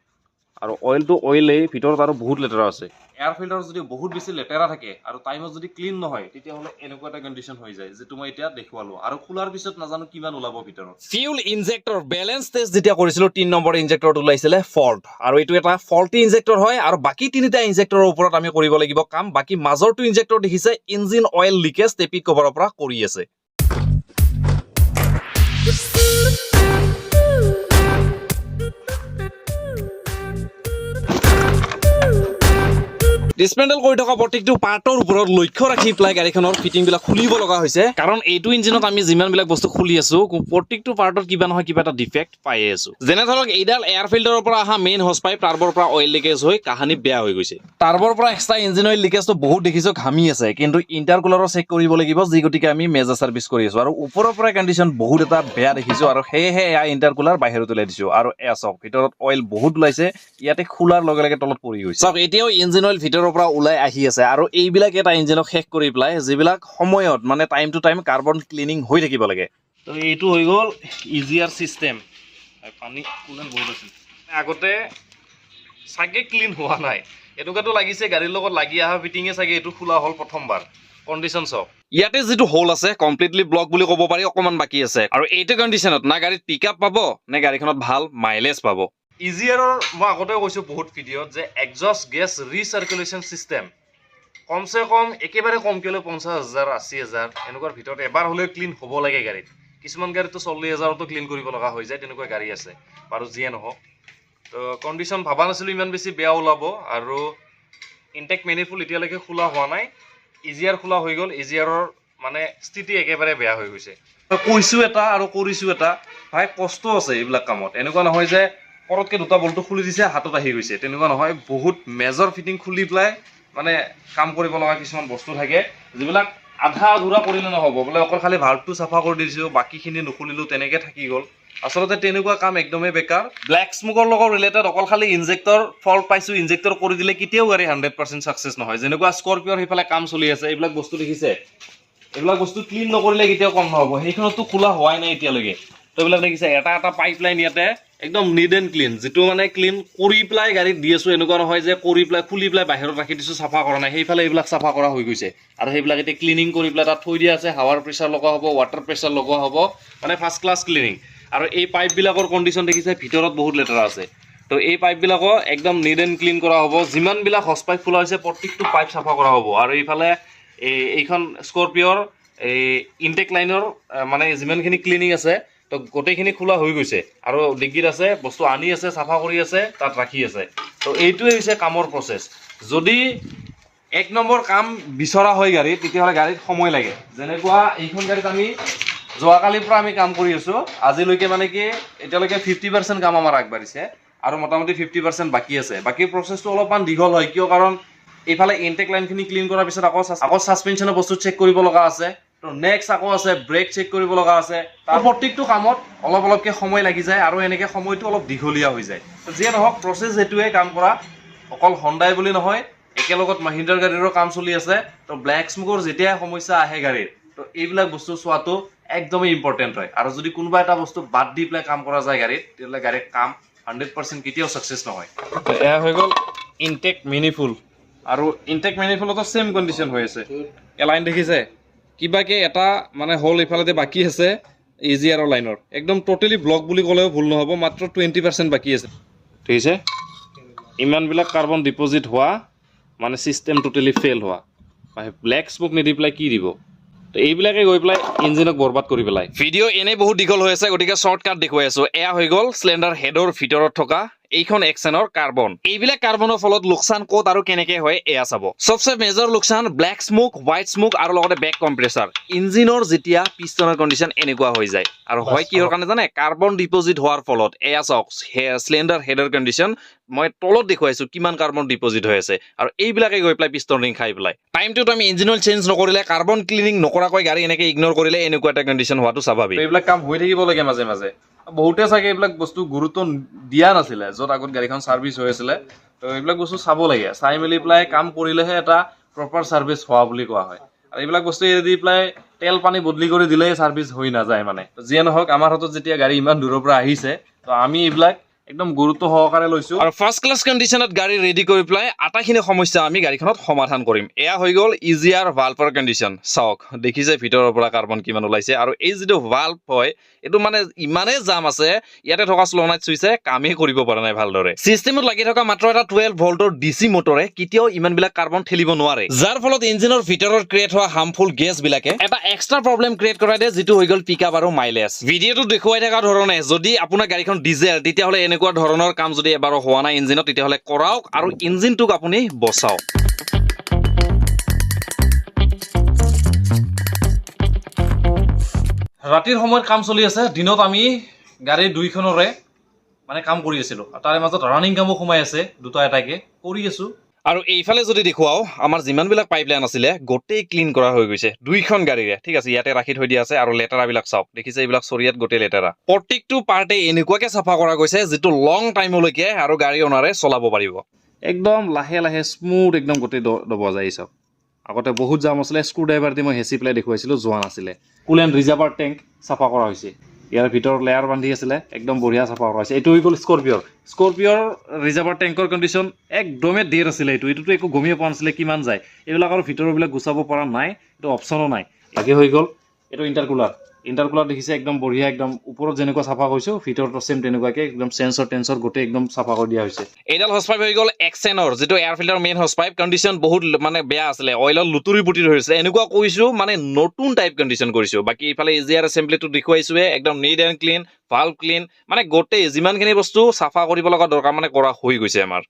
আৰু অইলটো অইলেই ভিতৰত আৰু বহুত লেতেৰা আছে এয়াৰ ফিল্টাৰত যদি বহুত বেছি লেতেৰা থাকে আৰু টাইমত যদি ক্লিন নহয় তেতিয়াহ'লে এনেকুৱা এটা কণ্ডিশ্যন হৈ যায় যেটো মই এতিয়া দেখুৱালো আৰু খোলাৰ পিছত নাজানো কিমান ওলাব ভিতৰত ফিউল ইনজেক্টৰ বেলেন্স টেষ্ট যেতিয়া কৰিছিলোঁ 3 নম্বৰ ইনজেক্টৰত ওলাইছিলে ফল্ট আৰু এইটো এটা ফল্টি ইনজেক্টৰ হয় আৰু বাকী তিনিটা ইনজেক্টৰৰ ওপৰত আমি কৰিব লাগিব কাম বাকী মাজৰটো ইনজেক্টৰ দেখিছে ইঞ্জিন অইল লিকেজ টেপি কভাৰৰ পৰা কৰি আছে ডিসমেন্টেল কৰি থকা প্ৰত্যেকটো পাৰ্টৰ ওপৰত লক্ষ্য ৰাখি পেলাই গাড়ীখনৰ ফিটিংবিলাক খুলিব লগা হৈছে কাৰণ এইটো ইঞ্জিনত আমি যিমানবিলাক বস্তু খুলি আছো প্ৰত্যেকটো পাৰ্টত কিবা নহয় কিবা এটা ডিফেক্ট পাই আছো যেনে ধৰক এইডাল এয়াৰ ফিল্টাৰৰ পৰা অহা মেইন হজ পাইপ টাৰ্বৰ পৰা অইল লিকেজ হৈ কাহানি বেয়া হৈ গৈছে টাৰ্বৰ পৰা এক্সট্ৰা ইঞ্জিন অইল লিকেজটো বহুত দেখিছো ঘামি আছে কিন্তু ইণ্টাৰকুলাৰৰ চেক কৰিব লাগিব যি গতিকে আমি মেজৰ সাৰ্ভিস কৰি আছো আৰু ওপৰৰ পৰা কণ্ডিশ্যন বহুত এটা বেয়া দেখিছো আৰু সেয়েহে এয়া ইণ্টাৰকুলাৰ বাহিৰত ওলাই দিছো আৰু এয়া চক ভিতৰত অইল বহুত ওলাইছে ইয়াতে খোলাৰ লগে লগে তলত পৰি গৈছে চক এতিয়াও ইঞ্জিন অইল ভিতৰৰ পৰা ওলাই আহি আছে আৰু এইবিলাক এটা ইঞ্জিনক শেষ কৰি পেলাই যিবিলাক সময়ত মানে time to time carbon cleaning হৈ থাকিব লাগে তো এইটো হৈ গ'ল ইজিয়াৰ চিষ্টেম পানী কুলেন বহুত আছে আগতে চাগে ক্লিন হোৱা নাই এনেকুৱাটো লাগিছে গাড়ীৰ লগত লাগি অহা ফিটিঙে চাগে এইটো খোলা হ'ল প্ৰথমবাৰ কণ্ডিশ্যন চক ইয়াতে যিটো হোল আছে কমপ্লিটলি ব্লক বুলি ক'ব পাৰি অকণমান বাকী আছে আৰু এইটো কণ্ডিশ্যনত না গাড়ীত পিক আপ পাব নে গাড়ীখনত ভাল মাইলেজ পাব ইজিয়াৰৰ মই আগতেও কৈছোঁ বহুত ভিডিঅ'ত যে এক্সজষ্ট গেছ ৰিচাৰ্কুলেশ্যন চিষ্টেম কমসে কম একেবাৰে কমকৈ হ'লে 50,000 80,000 এনেকুৱাৰ ভিতৰত এবাৰ হ'লেও ক্লিন হ'ব লাগে গাড়ীত কিছুমান গাড়ীতো 40,000তো ক্লিন কৰিব লগা হৈ যায় তেনেকুৱা গাড়ী আছে বাৰু যিয়ে নহওক তো কণ্ডিশ্যন ভাবা নাছিলোঁ ইমান বেছি বেয়া ওলাব আৰু ইনটেক মেনিফুল এতিয়ালৈকে খোলা হোৱা নাই ইজিয়াৰ খোলা হৈ গ'ল ইজিয়াৰৰ মানে স্থিতি একেবাৰে বেয়া হৈ গৈছে কৈছোঁ এটা আৰু কৰিছোঁ এটা ভাই কষ্ট আছে এইবিলাক কামত এনেকুৱা নহয় যে পৰতকৈ দুটা বলটো খুলি দিছে হাতত আহি গৈছে তেনেকুৱা নহয় বহুত মেজৰ ফিটিং খুলি পেলাই মানে কাম কৰিব লগা কিছুমান বস্তু থাকে যিবিলাক আধা আধুৰা কৰিলে নহ'ব বোলে অকল খালি ভাল্বটো চাফা কৰি দিছোঁ বাকীখিনি নুখুলিলোঁ তেনেকৈ থাকি গ'ল আচলতে তেনেকুৱা কাম একদমেই বেকাৰ ব্লেক স্মোকৰ লগত ৰিলেটেড অকল খালি ইনজেক্টৰ ফল্ট পাইছোঁ ইনজেক্টৰ কৰি দিলে কেতিয়াও গাড়ী 100% ছাকচেছ নহয় যেনেকুৱা স্কৰপিঅ'ৰ সেইফালে কাম চলি আছে এইবিলাক বস্তু দেখিছে এইবিলাক বস্তু ক্লিন নকৰিলে কেতিয়াও কম নহ'ব সেইখনতো খোলা হোৱাই নাই এতিয়ালৈকে তো এইবিলাক দেখিছে এটা এটা পাইপলাইন ইয়াতে একদম নিড এণ্ড ক্লিন যিটো মানে ক্লিন কৰি পেলাই গাড়ীত দি আছোঁ এনেকুৱা নহয় যে কৰি পেলাই খুলি পেলাই বাহিৰত ৰাখি দিছোঁ চাফা কৰা নাই সেইফালে এইবিলাক চাফা কৰা হৈ গৈছে আৰু সেইবিলাক এতিয়া ক্লিনিং কৰি পেলাই তাত থৈ দিয়া আছে হাৱাৰ প্ৰেছাৰ লগোৱা হ'ব ৱাটাৰ প্ৰেছাৰ লগোৱা হ'ব মানে ফাৰ্ষ্ট ক্লাছ ক্লিনিং আৰু এই পাইপবিলাকৰ কণ্ডিশ্যন দেখিছে ভিতৰত বহুত লেতেৰা আছে তো এই পাইপবিলাকো একদম নিড এণ্ড ক্লিন কৰা হ'ব যিমানবিলাক হজ পাইপ খোলা হৈছে প্ৰত্যেকটো পাইপ চাফা কৰা হ'ব আৰু এইফালে এইখন স্কৰপিঅ'ৰ এই ইনটেক লাইনৰ মানে যিমানখিনি ক্লিনিং আছে তো গোটেইখিনি খোলা হৈ গৈছে আৰু ডিগ্গিত আছে বস্তু আনি আছে চাফা কৰি আছে তাত ৰাখি আছে তো এইটোৱে হৈছে কামৰ প্ৰচেছ যদি এক নম্বৰ কাম বিচৰা হয় গাড়ীত তেতিয়াহ'লে গাড়ীত সময় লাগে যেনেকুৱা এইখন গাড়ীত আমি যোৱাকালিৰ পৰা আমি কাম কৰি আছোঁ আজিলৈকে মানে কি এতিয়ালৈকে 50% কাম আমাৰ আগবাঢ়িছে আৰু মোটামুটি 50% বাকী আছে বাকী প্ৰচেছটো অলপমান দীঘল হয় কিয় কাৰণ এইফালে ইনটেক লাইনখিনি ক্লিন কৰাৰ পিছত আকৌ ছাছপেনশ্যনৰ বস্তু চেক কৰিব লগা আছে তো নেক্সট আকৌ আছে ব্ৰেক চেক কৰিব লগা আছে তাৰ প্ৰত্যেকটো কামত অলপ অলপকৈ সময় লাগি যায় আৰু এনেকৈ সময়টো অলপ দীঘলীয়া হৈ যায় তো যিয়ে নহওক প্ৰচেছ এইটোৱে কাম কৰা অকল হণ্ডাই বুলি নহয় একেলগত মাহিন্দ্ৰাৰ গাড়ীৰো কাম চলি আছে তো ব্লেক স্মোকৰ যেতিয়াই সমস্যা আহে গাড়ীৰ তো এইবিলাক বস্তু চোৱাটো একদমেই ইম্পৰ্টেণ্ট হয় আৰু যদি কোনোবা এটা বস্তু বাদ দি পেলাই কাম কৰা যায় গাড়ীত তেতিয়াহ'লে গাড়ীৰ কাম 100% কেতিয়াও ছাকচেছ নহয় এয়া হৈ গ'ল ইনটেক মেনিফুল আৰু ইনটেক মেনিফুলতো ছেম কণ্ডিশ্যন হৈ আছে এলাইন দেখিছে কিবাকে এটা মানে হল ইফালে বাকী আছে ইজিয়াৰৰ লাইনৰ একদম টোটেলি ব্লক বুলি ক'লেও ভুল নহ'ব মাত্ৰ 20% বাকী আছে ঠিক আছে ইমানবিলাক কাৰ্বন ডিপজিট হোৱা মানে চিষ্টেম টোটেলি ফেইল হোৱা ব্লেক স্মোক নিদি পেলাই কি দিব তো এইবিলাকে গৈ পেলাই ইঞ্জিনক বৰবাদ কৰি পেলাই ভিডিঅ' এনেই বহুত দীঘল হৈ আছে গতিকে শ্বৰ্টকাট দেখুৱাই আছোঁ এয়া হৈ গ'ল চিলিণ্ডাৰ হেডৰ ভিতৰত থকা এইখন এক্সেনৰ কাৰ্বন এইবিলাক কাৰ্বনৰ ফলত লোকচান ক'ত আৰু কেনেকৈ হয় এয়া চাব সবচে মেজৰ লোকচান ব্লেক স্মোক হোৱাইট স্মোক আৰু লগতে বেক কম্প্ৰেছাৰ ইঞ্জিনৰ যেতিয়া পিষ্টনৰ কণ্ডিশ্যন এনেকুৱা হৈ যায় আৰু হয় কিহৰ কাৰণে জানে কাৰ্বন ডিপজিট হোৱাৰ ফলত এয়া চাওক চিলিণ্ডাৰ হেডৰ কণ্ডিশ্যন মই তলত দেখুৱাইছোঁ কিমান কাৰ্বন ডিপজিট হৈ আছে আৰু এইবিলাকে গৈ পেলাই পিষ্টন ৰিং খাই পেলাই টাইমটোত আমি ইঞ্জিন অইল চেঞ্জ নকৰিলে কাৰ্বন ক্লিনিং নকৰাকৈ গাড়ী এনেকৈ ইগন'ৰ কৰিলে এনেকুৱা এটা কণ্ডিশ্যন হোৱাটো স্বাভাৱিক এইবিলাক কাম হৈ থাকিব লাগে মাজে মাজে বহুতে চাগে এইবিলাক বস্তু গুৰুত্ব দিয়া নাছিলে য'ত আগত গাড়ীখন ছাৰ্ভিচ হৈ আছিলে তো এইবিলাক বস্তু চাব লাগে চাই মেলি পেলাই কাম কৰিলেহে এটা প্ৰপাৰ ছাৰ্ভিচ হোৱা বুলি কোৱা হয় আৰু এইবিলাক বস্তু এৰি দি পেলাই তেল পানী বদলি কৰি দিলেই ছাৰ্ভিচ হৈ নাযায় মানে যিয়ে নহওক আমাৰ হাতত যেতিয়া গাড়ী ইমান দূৰৰ পৰা আহিছে তো আমি এইবিলাক একদম গুৰুত্ব সহকাৰে লৈছোঁ আৰু ফাৰ্ষ্ট ক্লাছ কণ্ডিশ্যনত গাড়ী ৰেডি কৰি পেলাই আটাইখিনি সমস্যা আমি গাড়ীখনত সমাধান কৰিম এয়া হৈ গ'ল ইজিয়াৰ ভাল্ভৰ কণ্ডিশ্যন চাওক দেখিছে ভিতৰৰ পৰা কাৰ্বন কিমান ওলাইছে আৰু এই যিটো ভাল্ভ হয় এইটো মানে ইমানেই জাম আছে ইয়াতে থকা শ্ল' নাইট চুইচে কামেই কৰিব পৰা নাই ভালদৰে চিষ্টেমত লাগি থকা মাত্ৰ এটা 12 ভল্টৰ ডিচি মটৰে কেতিয়াও ইমানবিলাক কাৰ্বন ঠেলিব নোৱাৰে যাৰ ফলত ইঞ্জিনৰ ভিতৰত ক্ৰিয়েট হোৱা হাৰ্মফুল গেছবিলাকে এটা এক্সট্ৰা প্ৰব্লেম ক্ৰিয়েট কৰাই দিয়ে যিটো হৈ গ'ল পিকআপ আৰু মাইলেজ ভিডিঅ'টো দেখুৱাই থকা ধৰণে যদি আপোনাৰ গাড়ীখন ডিজেল তেতিয়াহ'লে এনেকুৱা ধৰণৰ কাম যদি এবাৰো হোৱা নাই ইঞ্জিনত তেতিয়াহ'লে কৰাওক আৰু ইঞ্জিনটোক আপুনি বচাওক ৰাতিৰ সময়ত কাম চলি আছে দিনত আমি গাড়ী দুইখনৰে মানে কাম কৰি আছিলোঁ তাৰে মাজত ৰানিং কামো সোমাই আছে দুটা এটাকে কৰি আছোঁ আৰু এইফালে যদি দেখুৱাও আমাৰ যিমানবিলাক পাইপলাইন আছিলে গোটেই ক্লিন কৰা হৈ গৈছে দুইখন গাড়ীৰে ঠিক আছে ইয়াতে ৰাখি থৈ দিয়া আছে আৰু লেতেৰাবিলাক চাওক দেখিছে এইবিলাক চৰিয়াত গোটেই লেতেৰা প্ৰত্যেকটো পাৰ্টে এনেকুৱাকে চাফা কৰা গৈছে যিটো লং টাইমলৈকে আৰু গাড়ী অনাৰে চলাব পাৰিব একদম লাহে লাহে স্মুথ একদম গোটেই দবা যায় চাওক আগতে বহুত জাম আছিলে স্ক্ৰু ড্ৰাইভাৰ দি মই হেঁচি পেলাই দেখুৱাইছিলোঁ যোৱা নাছিলে কুলেণ্ট ৰিজাৰ্ভাৰ টেংক চাফা কৰা হৈছে ইয়াৰ ভিতৰত লেয়াৰ বান্ধি আছিলে একদম বঢ়িয়া চাফা কৰা হৈছে এইটো হৈ গ'ল স্কৰপিঅ'ৰ ৰিজাৰ্ভাৰ টেংকৰ কণ্ডিশ্যন একদমেই ডেৰ আছিলে এইটোতো একো গমেই পোৱা নাছিলে কিমান যায় এইবিলাক আৰু ভিতৰবিলাক গুচাব পৰা নাই এইটো অপশ্যনো নাই বাকী হৈ গ'ল এইটো ইণ্টাৰকুলাৰ ইণ্টাৰকুলাৰ দেখিছে একদম বঢ়িয়া, একদম ওপৰত যেনেকুৱা চাফা কৰিছোঁ ভিতৰত চেম তেনেকুৱাকে একদম টেন্সৰ গোটেই একদম চাফা কৰি দিয়া হৈছে। এইডাল হজ পাইপ হৈ গ'ল এক্সেনৰ, যিটো এয়াৰ ফিল্টাৰ মেইন হজ পাইপ। কণ্ডিশ্যন বহুত মানে বেয়া আছিলে, অইলত লুতুৰি পুতি ধৰিছিলে। এনেকুৱা কৰিছোঁ মানে নতুন টাইপ কণ্ডিশ্যন কৰিছোঁ। বাকী ইফালে ইজিআৰ এছেম্বলিটো দেখুৱাইছোৱে, একদম neat and clean, valve clean, মানে গোটেই যিমানখিনি বস্তু চাফা কৰিব লগা দৰকাৰ মানে কৰা হৈ গৈছে আমাৰ।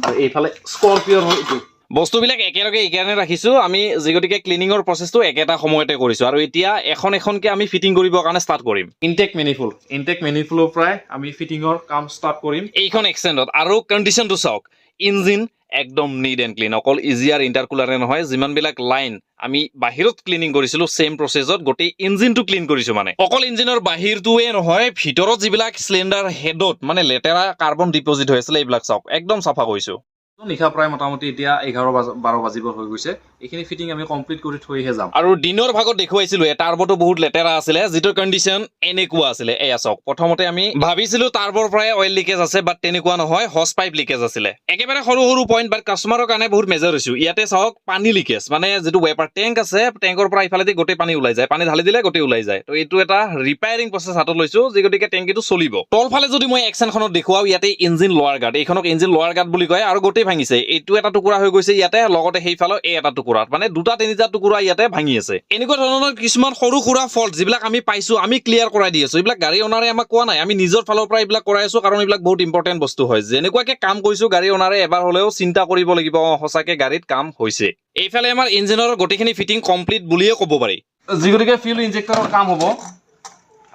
আৰু এইফালে স্কৰপিঅ'ৰ এইটো বস্তুবিলাক একেলগে এইকাৰণে ৰাখিছোঁ আমি, যিগতিকে ক্লিনিঙৰ প্ৰচেছটো একেটা সময়তে কৰিছোঁ। আৰু এতিয়া এখনকৈ আমি ফিটিং কৰিবৰ কাৰণে ষ্টাৰ্ট কৰিম। ইনটেক মেনিফুলৰ পৰাই আমি ফিটিঙৰ কাম ষ্টাৰ্ট কৰিম এইখন এক্সটেণ্ডত। আৰু কণ্ডিশ্যনটো চাওক, ইঞ্জিন একদম নিট এণ্ড ক্লিন। অকল ইজিআৰ ইণ্টাৰকুলাৰে নহয়, যিমানবিলাক লাইন আমি বাহিৰত ক্লিনিং কৰিছিলোঁ চেম প্ৰচেছত গোটেই ইঞ্জিনটো ক্লিন কৰিছোঁ। মানে অকল ইঞ্জিনৰ বাহিৰটোৱে নহয়, ভিতৰত যিবিলাক চিলিণ্ডাৰ হেডত মানে লেতেৰা কাৰ্বন ডিপজিট হৈ আছিলে এইবিলাক চাওক, একদম চাফা কৰিছোঁ। নিশা প্ৰায় মোটামুটি এতিয়া 11-12 বাজিব হৈ গৈছে। এইখিনি ফিটিং আমি কমপ্লিট কৰি থৈহে যাম। আৰু দিনৰ ভাগত দেখুৱাইছিলোঁ টাৰ্বটো বহুত লেতেৰা আছিলে, যিটো কণ্ডিশ্যন এনেকুৱা আছিলে। এয়া চাওক, প্ৰথমতে আমি ভাবিছিলোঁ টাৰ্বৰ পৰাই অইল লিকেজ আছে, বাট তেনেকুৱা নহয়, হজ পাইপ লিকেজ আছিলে। একেবাৰে সৰু সৰু পইণ্ট, বাট কাষ্টমাৰৰ কাৰণে বহুত মেজৰ ইছ্যু। ইয়াতে চাওক পানী লিকেজ, মানে যিটো ৱেপাৰ টেংক আছে, টেংকৰ পৰা ইফালেদি গোটেই পানী ওলাই যায়, পানী ঢালি দিলে গোটেই ওলাই যায়। তো এইটো এটা ৰিপেয়াৰিং প্ৰচেছ হাতত লৈছোঁ, যি গতিকে টেংকিটো চলিব। তলফালে যদি মই এক্সনখনত দেখুৱাওঁ, ইয়াতে ইঞ্জিন লোৱাৰ গাৰ্ড, এইখনক ইঞ্জিন লোৱাৰ গাৰ্ড বুলি কয়। আৰু গোটেই ভাঙিছে, এইটো এটা টুকুৰা হৈ গৈছে ইয়াতে, লগতে সেইফালৰ এই এটা টুকুৰাত, মানে 2-3টা টুকুৰা ইয়াতে ভাঙি আছে। এনেকুৱা ধৰণৰ কিছুমান সৰু সুৰা ফল্ট যিবিলাক আমি পাইছোঁ, আমি ক্লিয়াৰ কৰাই দি আছোঁ। এইবিলাক গাড়ী অনাৰে আমাক কোৱা নাই, আমি নিজৰ ফালৰ পৰা এইবিলাক কৰাই আছোঁ, কাৰণ এইবিলাক বহুত ইম্পৰ্টেণ্ট বস্তু হয়। যেনেকুৱাকে কাম কৰিছোঁ, গাড়ী অনাৰে এবাৰ হ'লেও চিন্তা কৰিব লাগিব, সঁচাকে গাড়ীত কাম হৈছে। এইফালে আমাৰ ইঞ্জিনৰ গোটেইখিনি ফিটিং কমপ্লিট বুলিয়ে ক'ব পাৰি। যি গতিকে ফিউল ইনজেক্টৰৰ কাম হ'ব,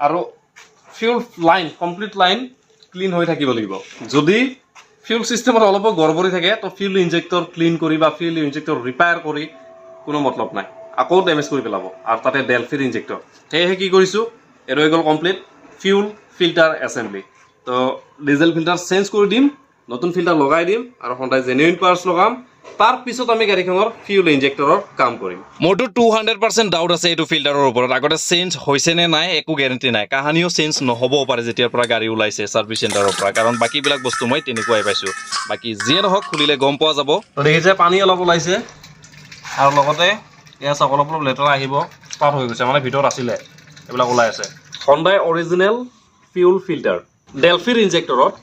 আৰু fuel line complete line clean হৈ থাকিব লাগিব। যদি ফিউল চিষ্টেমত অলপ গড়বড়ি থাকে, তো ফিউল ইনজেক্টৰ ক্লিন কৰি বা ফিউল ইনজেক্টৰ ৰিপেয়াৰ কৰি কোনো মতলব নাই, আকৌ ডেমেজ কৰি পেলাব। আৰু তাতে ডেলফিৰ ইনজেক্টৰ, সেয়েহে কি কৰিছোঁ, এইটো হৈ গ'ল কমপ্লিট ফিউল ফিল্টাৰ এছেম্বলি। তো ডিজেল ফিল্টাৰ চেঞ্জ কৰি দিম, নতুন ফিল্টাৰ লগাই দিম, আৰু সদায় জেনুইন পাৰ্টছ লগাম। তাৰ পিছত আমি গাড়ীখনৰ ফিউল ইনজেক্টৰৰ কাম কৰিম। মোৰতো 200% ডাউট আছে এইটো ফিল্টাৰৰ ওপৰত, আগতে চেঞ্জ হৈছে নে নাই একো গেৰেণ্টি নাই। কাহানিও চেঞ্জ নহ'বও পাৰে যেতিয়াৰ পৰা গাড়ী ওলাইছে ছাৰ্ভিচ চেণ্টাৰৰ পৰা, কাৰণ বাকীবিলাক বস্তু মই তেনেকুৱাই পাইছোঁ। বাকী যিয়ে নহওক, খুলিলে গম পোৱা যাব। তো দেখিছে পানী অলপ ওলাইছে, আৰু লগতে এয়া চাওক অলপ লেতেৰা আহিব ষ্টাৰ্ট হৈ গৈছে, মানে ভিতৰত আছিলে এইবিলাক ওলাই আছে। হণ্ডাই অৰিজিনেল ফিউল ফিল্টাৰ ডেলফিৰ ইনজেক্টৰত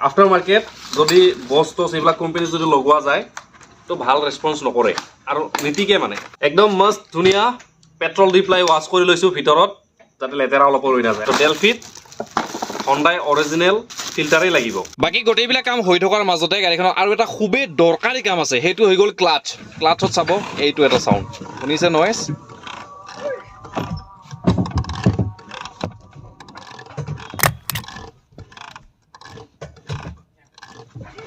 আফটাৰ মাৰ্কেট যদি বছ এইবিলাক কোম্পানী যদি লগোৱা যায়, তো ভাল ৰেছপন্স নকৰে আৰু নীতিকে মানে একদম মস্ত ধুনীয়া পেট্ৰল দি পেলাই ৱাছ কৰি লৈছোঁ ভিতৰত, যাতে লেতেৰা অলপ ৰৈ নাযায়। তো ডেলফিত হণ্ডাই অৰিজিনেল ফিল্টাৰেই লাগিব। বাকী গোটেইবিলাক কাম হৈ থকাৰ মাজতে গাড়ীখনৰ আৰু এটা খুবেই দৰকাৰী কাম আছে, সেইটো হৈ গ'ল ক্লাটছত চাব, এইটো এটা চাউণ্ড শুনিছে নইজ।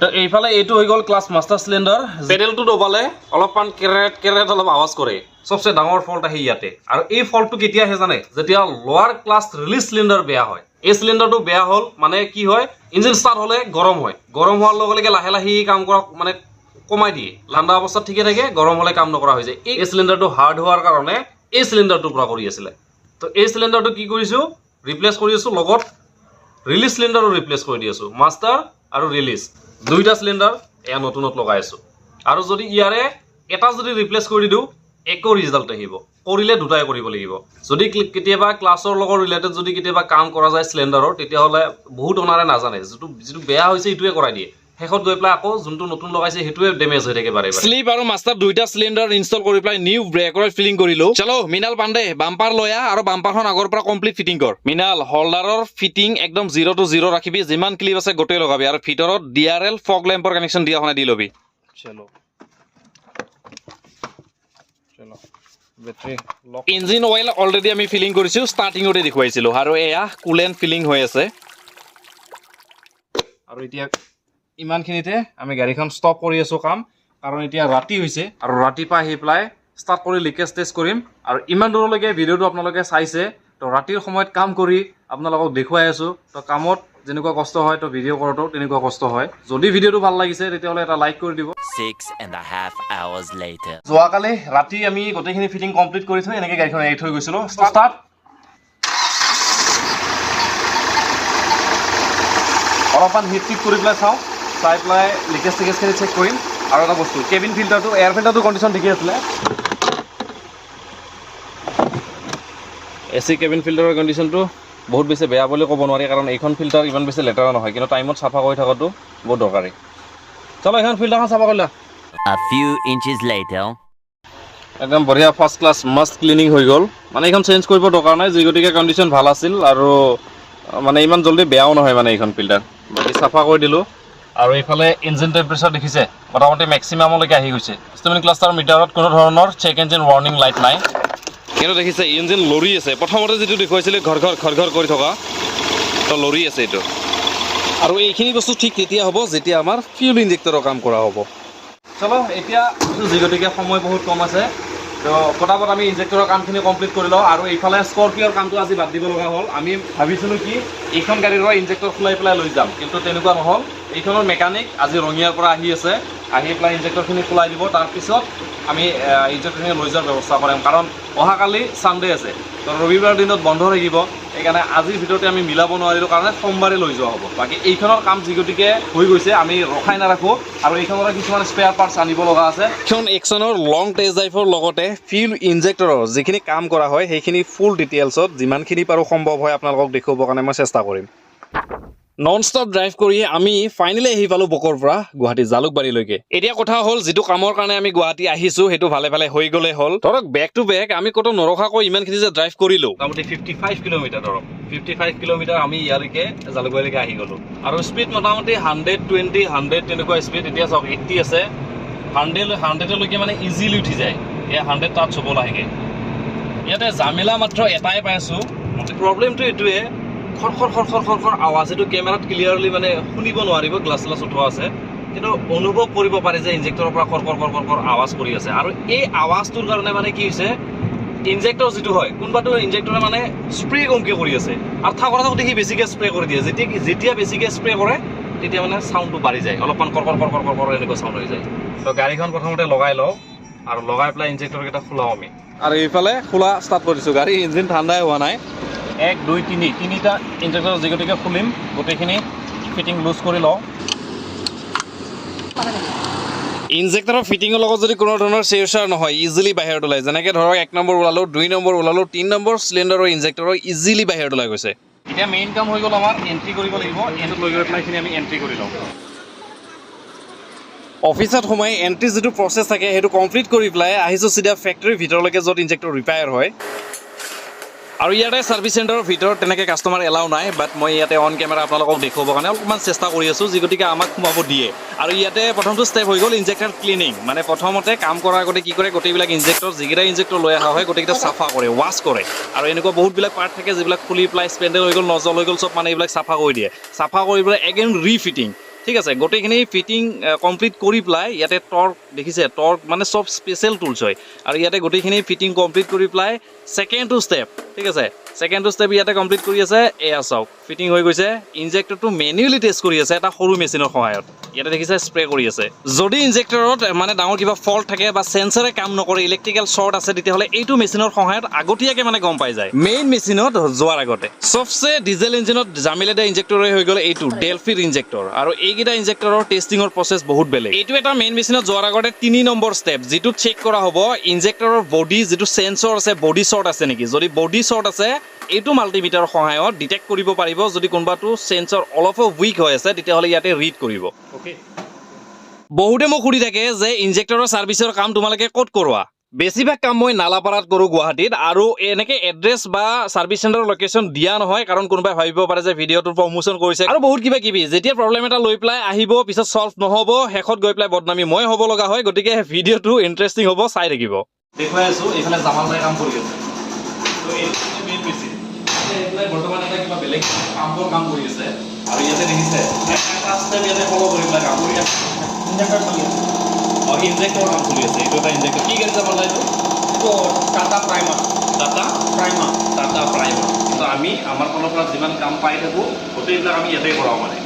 তো এইফালে এইটো হৈ গ'ল ক্লাছ মাষ্টাৰ চিলিণ্ডাৰ। পেডেলটো দবালে অলপমান কেৰেট অলপ আৱাজ কৰে, চবচে ডাঙৰ ফল্ট আহে ইয়াতে। আৰু এই ফল্টটো কেতিয়া আহে জানে, যেতিয়া লোৱাৰ ক্লাছ ৰিলিজ চিলিণ্ডাৰ বেয়া হয়। এই চিলিণ্ডাৰটো বেয়া হ'ল মানে কি হয়, ইঞ্জিন ষ্টাৰ্ট হ'লে গৰম হয়, গৰম হোৱাৰ লগে লগে লাহে লাহে কাম কৰা মানে কমাই দিয়ে। ঠাণ্ডা অৱস্থাত ঠিকে থাকে, গৰম হ'লে কাম নকৰা হৈ যায়। এই চিলিণ্ডাৰটো হাৰ্ড হোৱাৰ কাৰণে এই চিলিণ্ডাৰটোৰ পৰা কৰি আছিলে। তো এই চিলিণ্ডাৰটো কি কৰিছোঁ, ৰিপ্লেচ কৰি আছোঁ, লগত ৰিলিজ চিলিণ্ডাৰো ৰিপ্লেচ কৰি দি আছোঁ। মাষ্টাৰ আৰু ৰিলিজ দুইটা চিলিণ্ডাৰ এয়া নতুনত লগাই আছোঁ। আৰু যদি ইয়াৰে এটা যদি ৰিপ্লেচ কৰি দিওঁ, একো ৰিজাল্ট আহিব, কৰিলে দুটাই কৰিব লাগিব। যদি কেতিয়াবা ক্লাছৰ লগত ৰিলেটেড যদি কেতিয়াবা কাম কৰা যায় চিলিণ্ডাৰৰ, তেতিয়াহ'লে বহুত অনাৰে নাজানে, যিটো বেয়া হৈছে সেইটোৱে কৰাই দিয়ে, শেষত গৈ পেলাই আকৌ যোনটো নতুন লগাইছে সেইটোৱে ডেমেজ হৈ থাকে বাৰে বাৰে। স্লিপ আৰু মাষ্টাৰ দুইটা চিলিণ্ডাৰ ইনষ্টল কৰি পেলাই নিউ ব্ৰেক অইল ফিলিং কৰিলোঁ। চলো মিনাল পাণ্ডে, বাম্পাৰ লৈ আহ আৰু বাম্পাৰখন আগৰ পৰা কমপ্লিট ফিটিং কৰ। মিনাল হোল্ডাৰৰ ফিটিং একদম 0 to 0 ৰাখিবি, যিমান ক্লিপ আছে গোটেই লগাবি, আৰু ভিতৰত DRL ফগ লেম্পৰ কানেকশ্যন দিয়া হোৱা দি ল'বি। চলো ইঞ্জিন অইল অলৰেডি আমি ফিলিং কৰিছোঁ, ষ্টাৰ্টিঙতে দেখুৱাইছিলোঁ, আৰু এয়া কুলেণ্ট ফিলিং হৈ আছে। আৰু এতিয়া ইমানখিনিতে আমি গাড়ীখন ষ্টপ কৰি আছোঁ কাম, কাৰণ এতিয়া ৰাতি হৈছে, আৰু ৰাতিপুৱা আহি পেলাই ষ্টাৰ্ট কৰি লিকেজ টেষ্ট কৰিম। আৰু ইমান দূৰলৈকে ভিডিঅ'টো আপোনালোকে চাইছে, তো ৰাতিৰ সময়ত কাম কৰি আপোনালোকক দেখুৱাই আছোঁ। তো কামত যেনেকুৱা কষ্ট হয়, তো ভিডিঅ' কৰোঁতেও তেনেকুৱা কষ্ট হয়। যদি ভিডিঅ'টো ভাল লাগিছে তেতিয়াহ'লে এটা লাইক কৰি দিব। 6.5 hours later. যোৱাকালি ৰাতি আমি গোটেইখিনি ফিটিং কমপ্লিট কৰি থৈ এনেকৈ গাড়ীখন এৰি থৈ গৈছিলোঁ। ষ্টাৰ্ট অলপমান হিট টিক কৰি পেলাই চাওঁ, চাই পেলাই লিকেজ টিকেজখিনি চেক কৰিম। আৰু এটা বস্তু, কেবিন ফিল্টাৰটো এয়াৰ ফিল্টাৰটো কণ্ডিশ্যন ঠিকে আছিলে। AC কেবিন ফিল্টাৰৰ কণ্ডিশ্যনটো বহুত বেছি বেয়া বুলি ক'ব নোৱাৰি কাৰণ এইখন ফিল্টাৰ ইমান বেছি লেতেৰা নহয় কিন্তু টাইমত চাফা কৰি থকাটো বহুত দৰকাৰী চলো এইখন ফিল্টাৰখন চাফা কৰি লোৱা A few inches later. একদম বঢ়িয়া ফাৰ্ষ্ট ক্লাছ মাষ্ট ক্লিনিং হৈ গ'ল মানে এইখন চেঞ্জ কৰিব দৰকাৰ নাই যি গতিকে কণ্ডিশ্যন ভাল আছিল আৰু মানে ইমান জল্দি বেয়াও নহয় মানে এইখন ফিল্টাৰ বাকী চাফা কৰি দিলোঁ আৰু এইফালে ইঞ্জিন টেম্পাৰেচাৰ দেখিছে মোটামুটি মেক্সিমামলৈকে আহি গৈছে ষ্টেমিন ক্লাষ্টাৰ মিটাৰত কোনো ধৰণৰ চেক ইঞ্জিন ৱাৰ্ণিং লাইট নাই কিন্তু দেখিছে ইঞ্জিন লৰি আছে প্ৰথমতে যিটো দেখুৱাইছিলে ঘৰ কৰি থকা তো লৰি আছে এইটো আৰু এইখিনি বস্তু ঠিক তেতিয়া হ'ব যেতিয়া আমাৰ ফিউল ইঞ্জেক্টৰৰ কাম কৰা হ'ব চলো এতিয়া যি গতিকে সময় বহুত কম আছে তো পটাপট আমি ইঞ্জেক্টৰৰ কামখিনি কমপ্লিট কৰি লওঁ আৰু এইফালে স্কৰপিঅ'ৰ কামটো আজি বাদ দিব লগা হ'ল আমি ভাবিছিলোঁ কি এইখন গাড়ীৰ পৰা ইঞ্জেক্টৰ খোলাই পেলাই লৈ যাম কিন্তু তেনেকুৱা নহ'ল এইখনৰ মেকানিক আজি ৰঙিয়াৰ পৰা আহি আছে আহি পেলাই ইঞ্জেক্টৰখিনি খোলাই দিব তাৰপিছত আমি ইঞ্জেক্টৰখিনি লৈ যোৱাৰ ব্যৱস্থা কৰিম কাৰণ অহাকালি ছানডে আছে তো ৰবিবাৰ দিনত বন্ধ থাকিব সেইকাৰণে আজিৰ ভিতৰতে আমি মিলাব নোৱাৰিলোঁ কাৰণে সোমবাৰে লৈ যোৱা হ'ব বাকী এইখনৰ কাম যি গতিকে হৈ গৈছে আমি ৰখাই নাৰাখোঁ আৰু এইখনৰ কিছুমান স্পেয়াৰ পাৰ্টছ আনিব লগা আছে এইখন এক্সনৰ লং টেষ্ট ড্ৰাইভৰ লগতে ফিউল ইঞ্জেক্টৰৰ যিখিনি কাম কৰা হয় সেইখিনি ফুল ডিটেইলছত যিমানখিনি পাৰোঁ সম্ভৱ হয় আপোনালোকক দেখুৱাবৰ কাৰণে মই চেষ্টা কৰিম নন ষ্টপ ড্ৰাইভ কৰি আমি ফাইনেলি আহি পালোঁ বকৰ পৰা গুৱাহাটী জালুকবাৰীলৈকে এতিয়া কথা হ'ল যিটো কামৰ কাৰণে আমি গুৱাহাটী আহিছোঁ সেইটো ভালে ভালে হৈ গ'লে হ'ল ধৰক বেক টু বেক আমি ক'তো নৰখাকৈ ইমানখিনি যে ড্ৰাইভ কৰিলোঁ মোটামুটি 55 কিলোমিটাৰ ধৰক 55 কিলোমিটাৰ আমি ইয়ালৈকে জালুকবাৰীলৈকে আহি গ'লোঁ আৰু স্পীড মোটামুটি 120 100 তেনেকুৱা স্পীড এতিয়া চাওক 80 আছে 100লৈকে মানে ইজিলি উঠি যায় এয়া 100 টাচ হ'ব লাহেকৈ ইয়াতে জামেলা মাত্ৰ এটাই পাই আছোঁ প্ৰব্লেমটো এইটোৱে খৰ আৱাজ এইটো কেমেৰাত ক্লিয়াৰলি মানে শুনিব নোৱাৰিব গ্লাছ উঠোৱা আছে কিন্তু অনুভৱ কৰিব পাৰে যে ইঞ্জেক্টৰৰ পৰা খৰ আৱাজ কৰি আছে আৰু এই আৱাজটোৰ কাৰণে মানে কি হৈছে ইঞ্জেক্টৰ যিটো হয় কোনোবাটো ইঞ্জেক্টৰে মানে স্প্ৰে কমকৈ কৰি আছে আৰু থাকোঁতে সি বেছিকৈ স্প্ৰে কৰি দিয়ে যেতিয়া বেছিকৈ স্প্ৰে কৰে তেতিয়া মানে চাউণ্ডটো বাঢ়ি যায় অলপমান কৰ এনেকুৱা চাউণ্ড হৈ যায় তো গাড়ীখন প্ৰথমতে লগাই লওঁ আৰু লগাই পেলাই ইঞ্জেক্টৰকেইটা খোলাওঁ আমি আৰু এইফালে খোলা ষ্টাৰ্ট কৰিছোঁ গাড়ী ইঞ্জিন ঠাণ্ডাই হোৱা নাই 1 2 3 তিনিটা ইঞ্জেক্টৰ যি গতিকে খুলিম গোটেইখিনি ফিটিং লুজ কৰি লওঁ ইঞ্জেক্টৰৰ ফিটিঙৰ লগত যদি কোনো ধৰণৰ চেৰচাৰ নহয় ইজিলি বাহিৰত ওলাই যেনেকৈ ধৰক 1 নম্বৰ ওলালোঁ 2 নম্বৰ ওলালোঁ 3 নম্বৰ চিলিণ্ডাৰৰ ইঞ্জেক্টৰৰ ইজিলি বাহিৰত ওলাই গৈছে এতিয়া মেইন কাম হৈ গ'ল আমাৰ এণ্ট্ৰি কৰিব লাগিব এণ্ট্ৰিত লৈ গৈ পেলাই আমি এণ্ট্ৰি কৰি লওঁ অফিচত সোমাই এণ্ট্ৰি যিটো প্ৰচেছ থাকে সেইটো কমপ্লিট কৰি পেলাই আহিছোঁ চিধা ফেক্টৰীৰ ভিতৰলৈকে য'ত ইঞ্জেক্টৰ ৰিপেয়াৰ হয় আৰু ইয়াতে ছাৰ্ভিচ চেণ্টাৰৰ ভিতৰত তেনেকৈ কাষ্টমাৰ এলাউ নাই বাট মই ইয়াতে অন কেমেৰা আপোনালোকক দেখুৱাবৰ কাৰণে অলপমান চেষ্টা কৰি আছোঁ যি গতিকে আমাক সোমাব দিয়ে আৰু ইয়াতে প্ৰথমটো ষ্টেপ হৈ গ'ল ইঞ্জেক্টৰ ক্লিনিং মানে প্ৰথমতে কাম কৰাৰ আগতে কি কৰে গোটেইবিলাক ইঞ্জেক্টৰ যিকেইটা ইঞ্জেক্টৰ লৈ অহা হয় গোটেইকেইটা চাফা কৰে ৱাছ কৰে আৰু এনেকুৱা বহুতবিলাক পাৰ্ট থাকে যিবিলাক খুলি পেলাই স্পেণ্ডেল হৈ গ'ল নজল হৈ গ'ল চব মানে এইবিলাক চাফা কৰি দিয়ে চাফা কৰি পেলাই এগেইন ৰিফিটিং ঠিক আছে গোটেইখিনি ফিটিং কমপ্লিট কৰি পেলাই ইয়াতে টৰ্ক দেখিছে টৰ্ক মানে চব স্পেচিয়েল টুলছ হয় আৰু ইয়াতে গোটেইখিনি ফিটিং কমপ্লিট কৰি পেলাই ছেকেণ্ডটো ষ্টেপ ঠিক আছে ছেকেণ্ডটো ষ্টেপ ইয়াতে কমপ্লিট কৰি আছে এয়া চাওক ফিটিং হৈ গৈছে ইঞ্জেক্টৰটো মেনুৱেলি টেষ্ট কৰি আছে এটা সৰু মেচিনৰ সহায়ত ইয়াতে দেখিছে স্প্ৰে কৰি আছে যদি ইঞ্জেক্টৰত মানে ডাঙৰ কিবা ফল্ট থাকে বা সেন্সৰে কাম নকৰে ইলেক্ট্ৰিকেল শ্বৰ্ট আছে তেতিয়াহ'লে এইটো মেচিনৰ সহায়ত আগতীয়াকৈ মানে গম পাই যায় মেইন মেচিনত যোৱাৰ আগতে চবচে ডিজেল ইঞ্জিনত জামিলেদা ইঞ্জেক্টৰে হৈ গ'লে এইটো ডেলফিৰ ইঞ্জেক্টৰ আৰু এইকেইটা ইঞ্জেক্টৰৰ টেষ্টিঙৰ প্ৰচেছ বহুত বেলেগ এইটো এটা মেইন মেচিনত যোৱাৰ আগতে 3 নম্বৰ ষ্টেপ যিটো চেক কৰা হ'ব ইঞ্জেক্টৰৰ বডি যিটো সেন্সৰ আছে বডি শ্বৰ্ট আছে নেকি যদি বডি শ্বৰ্ট আছে এইটো মাল্টিমিটাৰৰ সহায়ত ডিটেক্ট কৰিব পাৰিব যদি কোনোবাটো সেন্সৰ অলপো উইক হৈ আছে তেতিয়াহ'লে ইয়াতে ৰিড কৰিব ওকে বহুতে মোক সুধি থাকে যে ইঞ্জেক্টৰৰ ছাৰ্ভিচৰ কাম তোমালোকে ক'ত কৰোৱা বেছিভাগ কাম মই নালাপাৰাত কৰোঁ গুৱাহাটীত আৰু এনেকৈ এড্ৰেছ বা ছাৰ্ভিচ চেণ্টাৰৰ লোকেশ্যন দিয়া নহয় কাৰণ কোনোবাই ভাবিব পাৰে যে ভিডিঅ'টোৰ প্ৰমোশ্যন কৰিছে আৰু বহুত কিবা কিবি যেতিয়া প্ৰব্লেম এটা লৈ পেলাই আহিব পিছত ছল্ভ নহ'ব শেষত গৈ পেলাই বদনামী মই হ'ব লগা হয় গতিকে ভিডিঅ'টো ইণ্টাৰেষ্টিং হ'ব চাই থাকিব দেখুৱাই আছোঁ এইফালে জামালদাই কাম কৰি আছে তো এইটো মেইন মেচিন এইফালে বৰ্তমান এটা কিবা বেলেগ পাম্পৰ কাম কৰি আছে আৰু ইয়াতে দেখিছে এটা ষ্টেপ ইয়াতে ফ'ল' কৰি পেলাই কাম কৰি আছে ইঞ্জেক্টৰ চলি আছে ইঞ্জেক্টৰ কাম চলি আছে এইটো এটা ইঞ্জেক্টৰ কি গাড়ী জামালদা এইটো টাটা প্ৰাইমাৰ কিন্তু আমি আমাৰ ফালৰ পৰা যিমান কাম পাই থাকোঁ গোটেইবিলাক আমি ইয়াতে কৰাওঁ মানে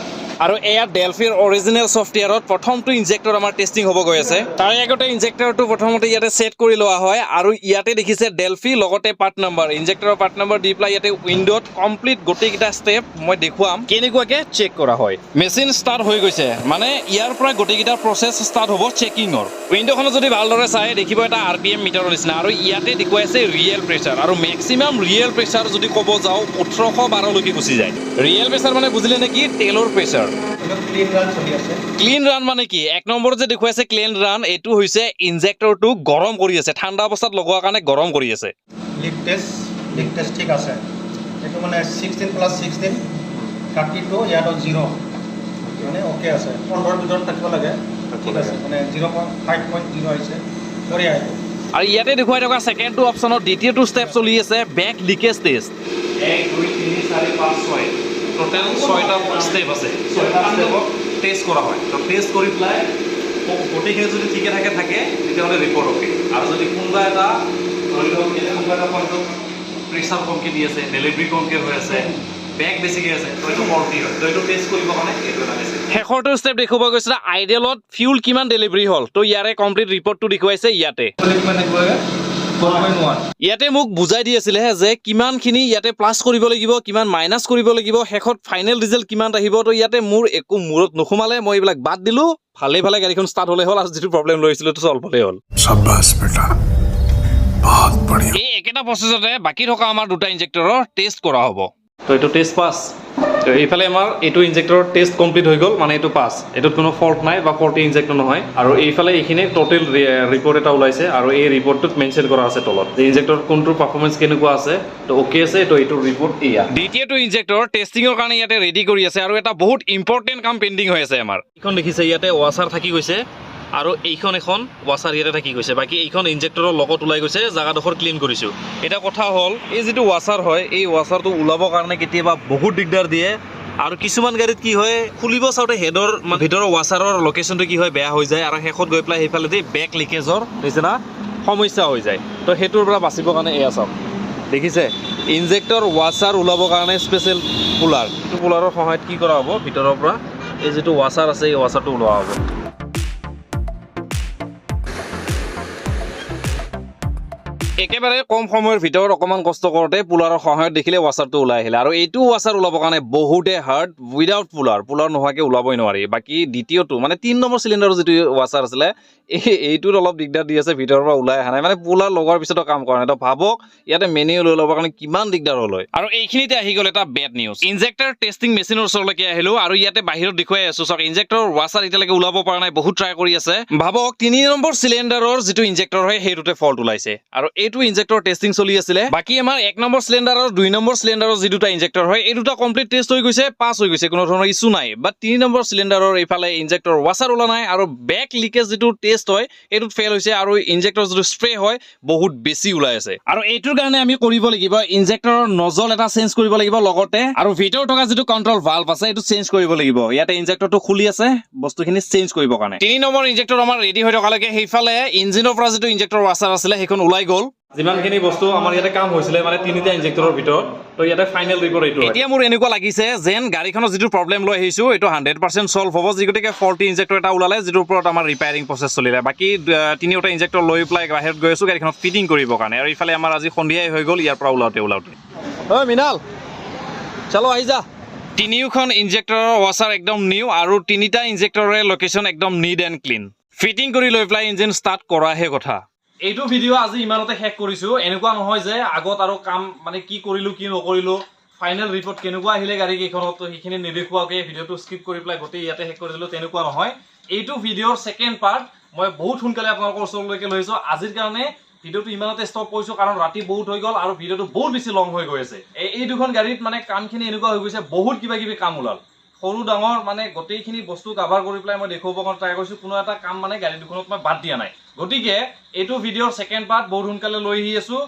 আৰু এয়া ডেলফিৰ অৰিজিনেল ছফটৱেৰত প্ৰথমটো ইনজেক্টৰ আমাৰ টেষ্টিং হ'ব গৈ আছে তাৰে আগতে ইনজেক্টৰটো প্ৰথমতে ইয়াতে ছেট কৰি লোৱা হয় আৰু ইয়াতে দেখিছে ডেলফি লগতে পাৰ্ট নম্বৰ ইনজেক্টৰৰ পাৰ্ট নম্বৰ দি পেলাই ইয়াতে উইণ্ডোত কমপ্লিট গোটেইকেইটা ষ্টেপ মই দেখুৱাম কেনেকুৱাকৈ চেক কৰা হয় মেচিন ষ্টাৰ্ট হৈ গৈছে মানে ইয়াৰ পৰা গোটেইকেইটা প্ৰচেছ ষ্টাৰ্ট হ'ব চেকিঙৰ উইণ্ডোখনত যদি ভালদৰে চাই দেখিব এটা RPM মিটাৰৰ নিচিনা আৰু ইয়াতে দেখুৱাইছে ৰিয়েল প্ৰেছাৰ আৰু মেক্সিমাম ৰিয়েল প্ৰেছাৰ যদি ক'ব যাওঁ 1812লৈকে গুচি যায় ৰিয়েল প্ৰেছাৰ মানে বুজিলে নেকি তেলৰ প্ৰেছাৰ ক্লিন ৰান মানে কি এক নম্বৰত যে দেখুৱাইছে ক্লিন ৰান এইটো হৈছে ইনজেক্টৰটো গৰম কৰি আছে ঠাণ্ডা অৱস্থাত লগোৱাৰ কাৰণে গৰম কৰি আছে লিক টেষ্ট ঠিক আছে এইটো মানে 16+16 32 ইয়াত 0 মানে ওকে আছে 15 ভিতৰত থাকিব লাগে ঠিক আছে মানে 0.5.0 আহিছে বঢ়িয়া আহিব আৰু ইয়াতে দেখুৱাই থকা ছেকেণ্ডটো অপশ্যনত দ্বিতীয়টো ষ্টেপ চলি আছে বেক লিকেজ টেষ্ট 1 2 3 4 5 6 টোটেল 6টা ষ্টেপ আছে 6টা ষ্টেপত টেষ্ট কৰা হয় তো টেষ্ট কৰি পেলাই গোটেইখিনি যদি ঠিকে থাকে তেতিয়াহ'লে ৰিপৰ্ট অ'কে আৰু যদি কোনোবা এটা ধৰি লওক কোনোবা এটা পইণ্টত প্ৰেছাৰ কমকৈ দি আছে ডেলিভাৰী কমকৈ হৈ আছে বেক বেছিকৈ আছে তো এইটো ফল্টি হয় তো এইটো টেষ্ট কৰিবৰ কাৰণে এইটো এটা মেছেজ শেষৰটো ষ্টেপ দেখুৱাব গৈছিলে আইডিয়েলত ফিউল কিমান ডেলিভাৰী হ'ল তো ইয়াৰে কমপ্লিট ৰিপৰ্টটো দেখুৱাইছে ইয়াতে ইয়াতে মোক বুজাই দি আছিলে যে কিমানখিনি ইয়াতে প্লাছ কৰিব লাগিব কিমান মাইনাছ কৰিব লাগিব শেষত ফাইনেল ৰিজাল্ট কিমান আহিব তো ইয়াতে মোৰ একো মূৰত নোসোমালে মই এইবিলাক বাদ দিলোঁ ভালে গাড়ীখন ষ্টাৰ্ট হ'লে হ'ল আৰু যিটো প্ৰব্লেম লৈ আহিছিলোঁ চল্ভ হ'লে হ'ল এই একেটা প্ৰচেছতে বাকী থকা আমাৰ দুটা ইনজেক্টৰৰ টেষ্ট কৰা হ'ব তো এইটো টেষ্ট পাছ তো এইফালে আমাৰ এইটো ইনজেক্টৰৰ টেষ্ট কমপ্লিট হৈ গ'ল মানে এইটো পাছ এইটোত কোনো ফল্ট নাই বা ফল্টি ইনজেক্টৰ নহয় আৰু এইফালে এইখিনি টোটেল ৰিপৰ্ট এটা ওলাইছে আৰু এই ৰিপৰ্টটোত মেনশ্যন কৰা আছে তলত যে ইনজেক্টৰ কোনটোৰ পাৰফৰ্মেঞ্চ কেনেকুৱা আছে তো অ'কে আছে তো এইটো ৰিপৰ্ট এয়া দ্বিতীয়টো ইনজেক্টৰ টেষ্টিঙৰ কাৰণে ইয়াতে ৰেডি কৰি আছে আৰু এটা বহুত ইম্পৰ্টেণ্ট কাম পেণ্ডিং হৈ আছে আমাৰ এইখন দেখিছে ইয়াতে ৱাছাৰ থাকি গৈছে আৰু এইখন এখন ৱাছাৰ ইয়াতে থাকি গৈছে বাকী এইখন ইনজেক্টৰৰ লগত ওলাই গৈছে জাগাডোখৰ ক্লিন কৰিছোঁ এটা কথা হ'ল এই যিটো ৱাছাৰ হয় এই ৱাছাৰটো ওলাবৰ কাৰণে কেতিয়াবা বহুত দিগদাৰ দিয়ে আৰু কিছুমান গাড়ীত কি হয় খুলিব চাওঁতে হেডৰ ভিতৰৰ ৱাছাৰৰ লোকেশ্যনটো কি হয় বেয়া হৈ যায় আৰু শেষত গৈ পেলাই সেইফালেদি বেক লিকেজৰ নিচিনা সমস্যা হৈ যায় তো সেইটোৰ পৰা বাচিবৰ কাৰণে এয়া চাওক দেখিছে ইনজেক্টৰ ৱাছাৰ ওলাবৰ কাৰণে স্পেচিয়েল পুলাৰ এইটো পুলাৰৰ সহায়ত কি কৰা হ'ব ভিতৰৰ পৰা এই যিটো ৱাছাৰ আছে এই ৱাছাৰটো ওলোৱা হ'ব একেবাৰে কম সময়ৰ ভিতৰত অকণমান কষ্ট কৰোঁতে পুলাৰৰ সহায়ত দেখিলে ৱাছাৰটো ওলাই আহিলে আৰু এইটো ৱাছাৰ ওলাবৰ কাৰণে বহুতে হাৰ্ড উইদাউট পুলাৰ নোহোৱাকৈ ওলাবই নোৱাৰি বাকী দ্বিতীয়টো মানে 3 নম্বৰ চিলিণ্ডাৰৰ যিটো ৱাছাৰ আছিলে এইটোত অলপ দিগদাৰ দি আছে ভিতৰৰ পৰা ওলাই অহা নাই মানে পুলাৰ লগোৱাৰ পিছতো কাম কৰা নাই তো ভাবক ইয়াতে মেনুৱেল লৈ ল'বৰ কাৰণে কিমান দিগদাৰ হ'ল হয় আৰু এইখিনিতে আহি গ'ল এটা বেড নিউজ ইনজেক্টৰ টেষ্টিং মেচিনৰ ওচৰলৈকে আহিলোঁ আৰু ইয়াতে বাহিৰত দেখুৱাই আছোঁ চাওক ইনজেক্টৰৰ ৱাছাৰ এতিয়ালৈকে ওলাব পৰা নাই বহুত ট্ৰাই কৰি আছে ভাবক 3 নম্বৰ চিলিণ্ডাৰৰ যিটো ইনজেক্টৰ হয় সেইটোতে ফল্ট ওলাইছে আৰু এইটো ইনজেক্টৰ টেষ্টিং চলি আছিলে বাকী আমাৰ 1 নম্বৰ চিলিণ্ডাৰৰ 2 নম্বৰ চিলিণ্ডাৰৰ যি দুটা ইনজেক্টৰ হয় এই দুটা কমপ্লিট টেষ্ট হৈ গৈছে পাছ হৈ গৈছে কোনো ধৰণৰ ইছ্যু নাই বাট 3 নম্বৰ চিলিণ্ডাৰৰ এইফালে ইনজেক্টৰ ৱাছাৰ ওলা নাই আৰু বেক লিকেজ যিটো টেষ্ট হয় এইটোত ফেল হৈছে আৰু ইনজেক্টৰ যিটো স্প্ৰে হয় বহুত বেছি ওলাই আছে আৰু এইটোৰ কাৰণে আমি কৰিব লাগিব ইনজেক্টৰৰ নজল এটা চেঞ্জ কৰিব লাগিব লগতে আৰু ভিতৰত থকা যিটো কন্ট্ৰল ভাল্ভ আছে এইটো চেঞ্জ কৰিব লাগিব ইয়াতে ইনজেক্টৰটো খুলি আছে বস্তুখিনি চেঞ্জ কৰিবৰ কাৰণে 3 নম্বৰ ইনজেক্টৰ আমাৰ ৰেডি হৈ থকালৈকে সেইফালে ইঞ্জিনৰ পৰা যিটো ইনজেক্টৰ ৱাছাৰ আছিলে সেইখন ওলাই গ'ল যিমানখিনি বস্তু আমাৰ ইয়াতে কাম হৈছিলে মানে 3টা ইনজেক্টৰৰ ভিতৰত তো ইয়াতে ফাইনেল ৰিপৰ্ট এইটো এতিয়া মোৰ এনেকুৱা লাগিছে যেন গাড়ীখনৰ যিটো প্ৰব্লেম লৈ আহিছোঁ এইটো 100% সলভ হ'ব যিগতিকে ফল্টি ইনজেক্টৰ এটা ওলালে যিটোৰ ওপৰত আমাৰ ৰিপেয়াৰিং প্ৰচেছ চলিলে বাকী 3টা ইনজেক্টৰ লৈ পেলাই বাহিৰত গৈ আছোঁ গাড়ীখনত ফিটিং কৰিবৰ কাৰণে আৰু ইফালে আমাৰ আজি সন্ধিয়াই হৈ গ'ল ইয়াৰ পৰা ওলাওঁতে ঐ মৃণাল চলো আহি যা 3খন ইনজেক্টৰৰ ৱাছাৰ একদম নিউ আৰু 3টা ইনজেক্টৰৰে লোকেশ্যন একদম নিট এণ্ড ক্লিন ফিটিং কৰি লৈ পেলাই ইঞ্জিন ষ্টাৰ্ট কৰাহে কথা এইটো ভিডিঅ' আজি ইমানতে শেষ কৰিছোঁ এনেকুৱা নহয় যে আগত আৰু কাম মানে কি কৰিলোঁ কি নকৰিলোঁ ফাইনেল ৰিপৰ্ট কেনেকুৱা আহিলে গাড়ী কেইখনত সেইখিনি নেদেখুৱাকৈ ভিডিঅ'টো স্কিপ কৰি পেলাই গোটেই ইয়াতে শেষ কৰি দিলোঁ তেনেকুৱা নহয় এইটো ভিডিঅ'ৰ ছেকেণ্ড পাৰ্ট মই বহুত সোনকালে আপোনালোকৰ ওচৰলৈকে লৈ আহিছোঁ আজিৰ কাৰণে ভিডিঅ'টো ইমানতে ষ্টপ কৰিছোঁ কাৰণ ৰাতি বহুত হৈ গ'ল আৰু ভিডিঅ'টো বহুত বেছি লং হৈ গৈ আছে এই দুখন গাড়ীত মানে কামখিনি এনেকুৱা হৈ গৈছে বহুত কিবা কিবি কাম ওলাল সৰু ডাঙৰ মানে গোটেইখিনি বস্তু কাভাৰ কৰি পেলাই মই দেখুৱাবৰ কাৰণে ট্ৰাই কৰিছোঁ কোনো এটা কাম মানে গাড়ী দুখনত মই বাদ দিয়া নাই গতিকে এইটো ভিডিঅ'ৰ ছেকেণ্ড পাৰ্ট বহুত সোনকালে লৈ আহি আছোঁ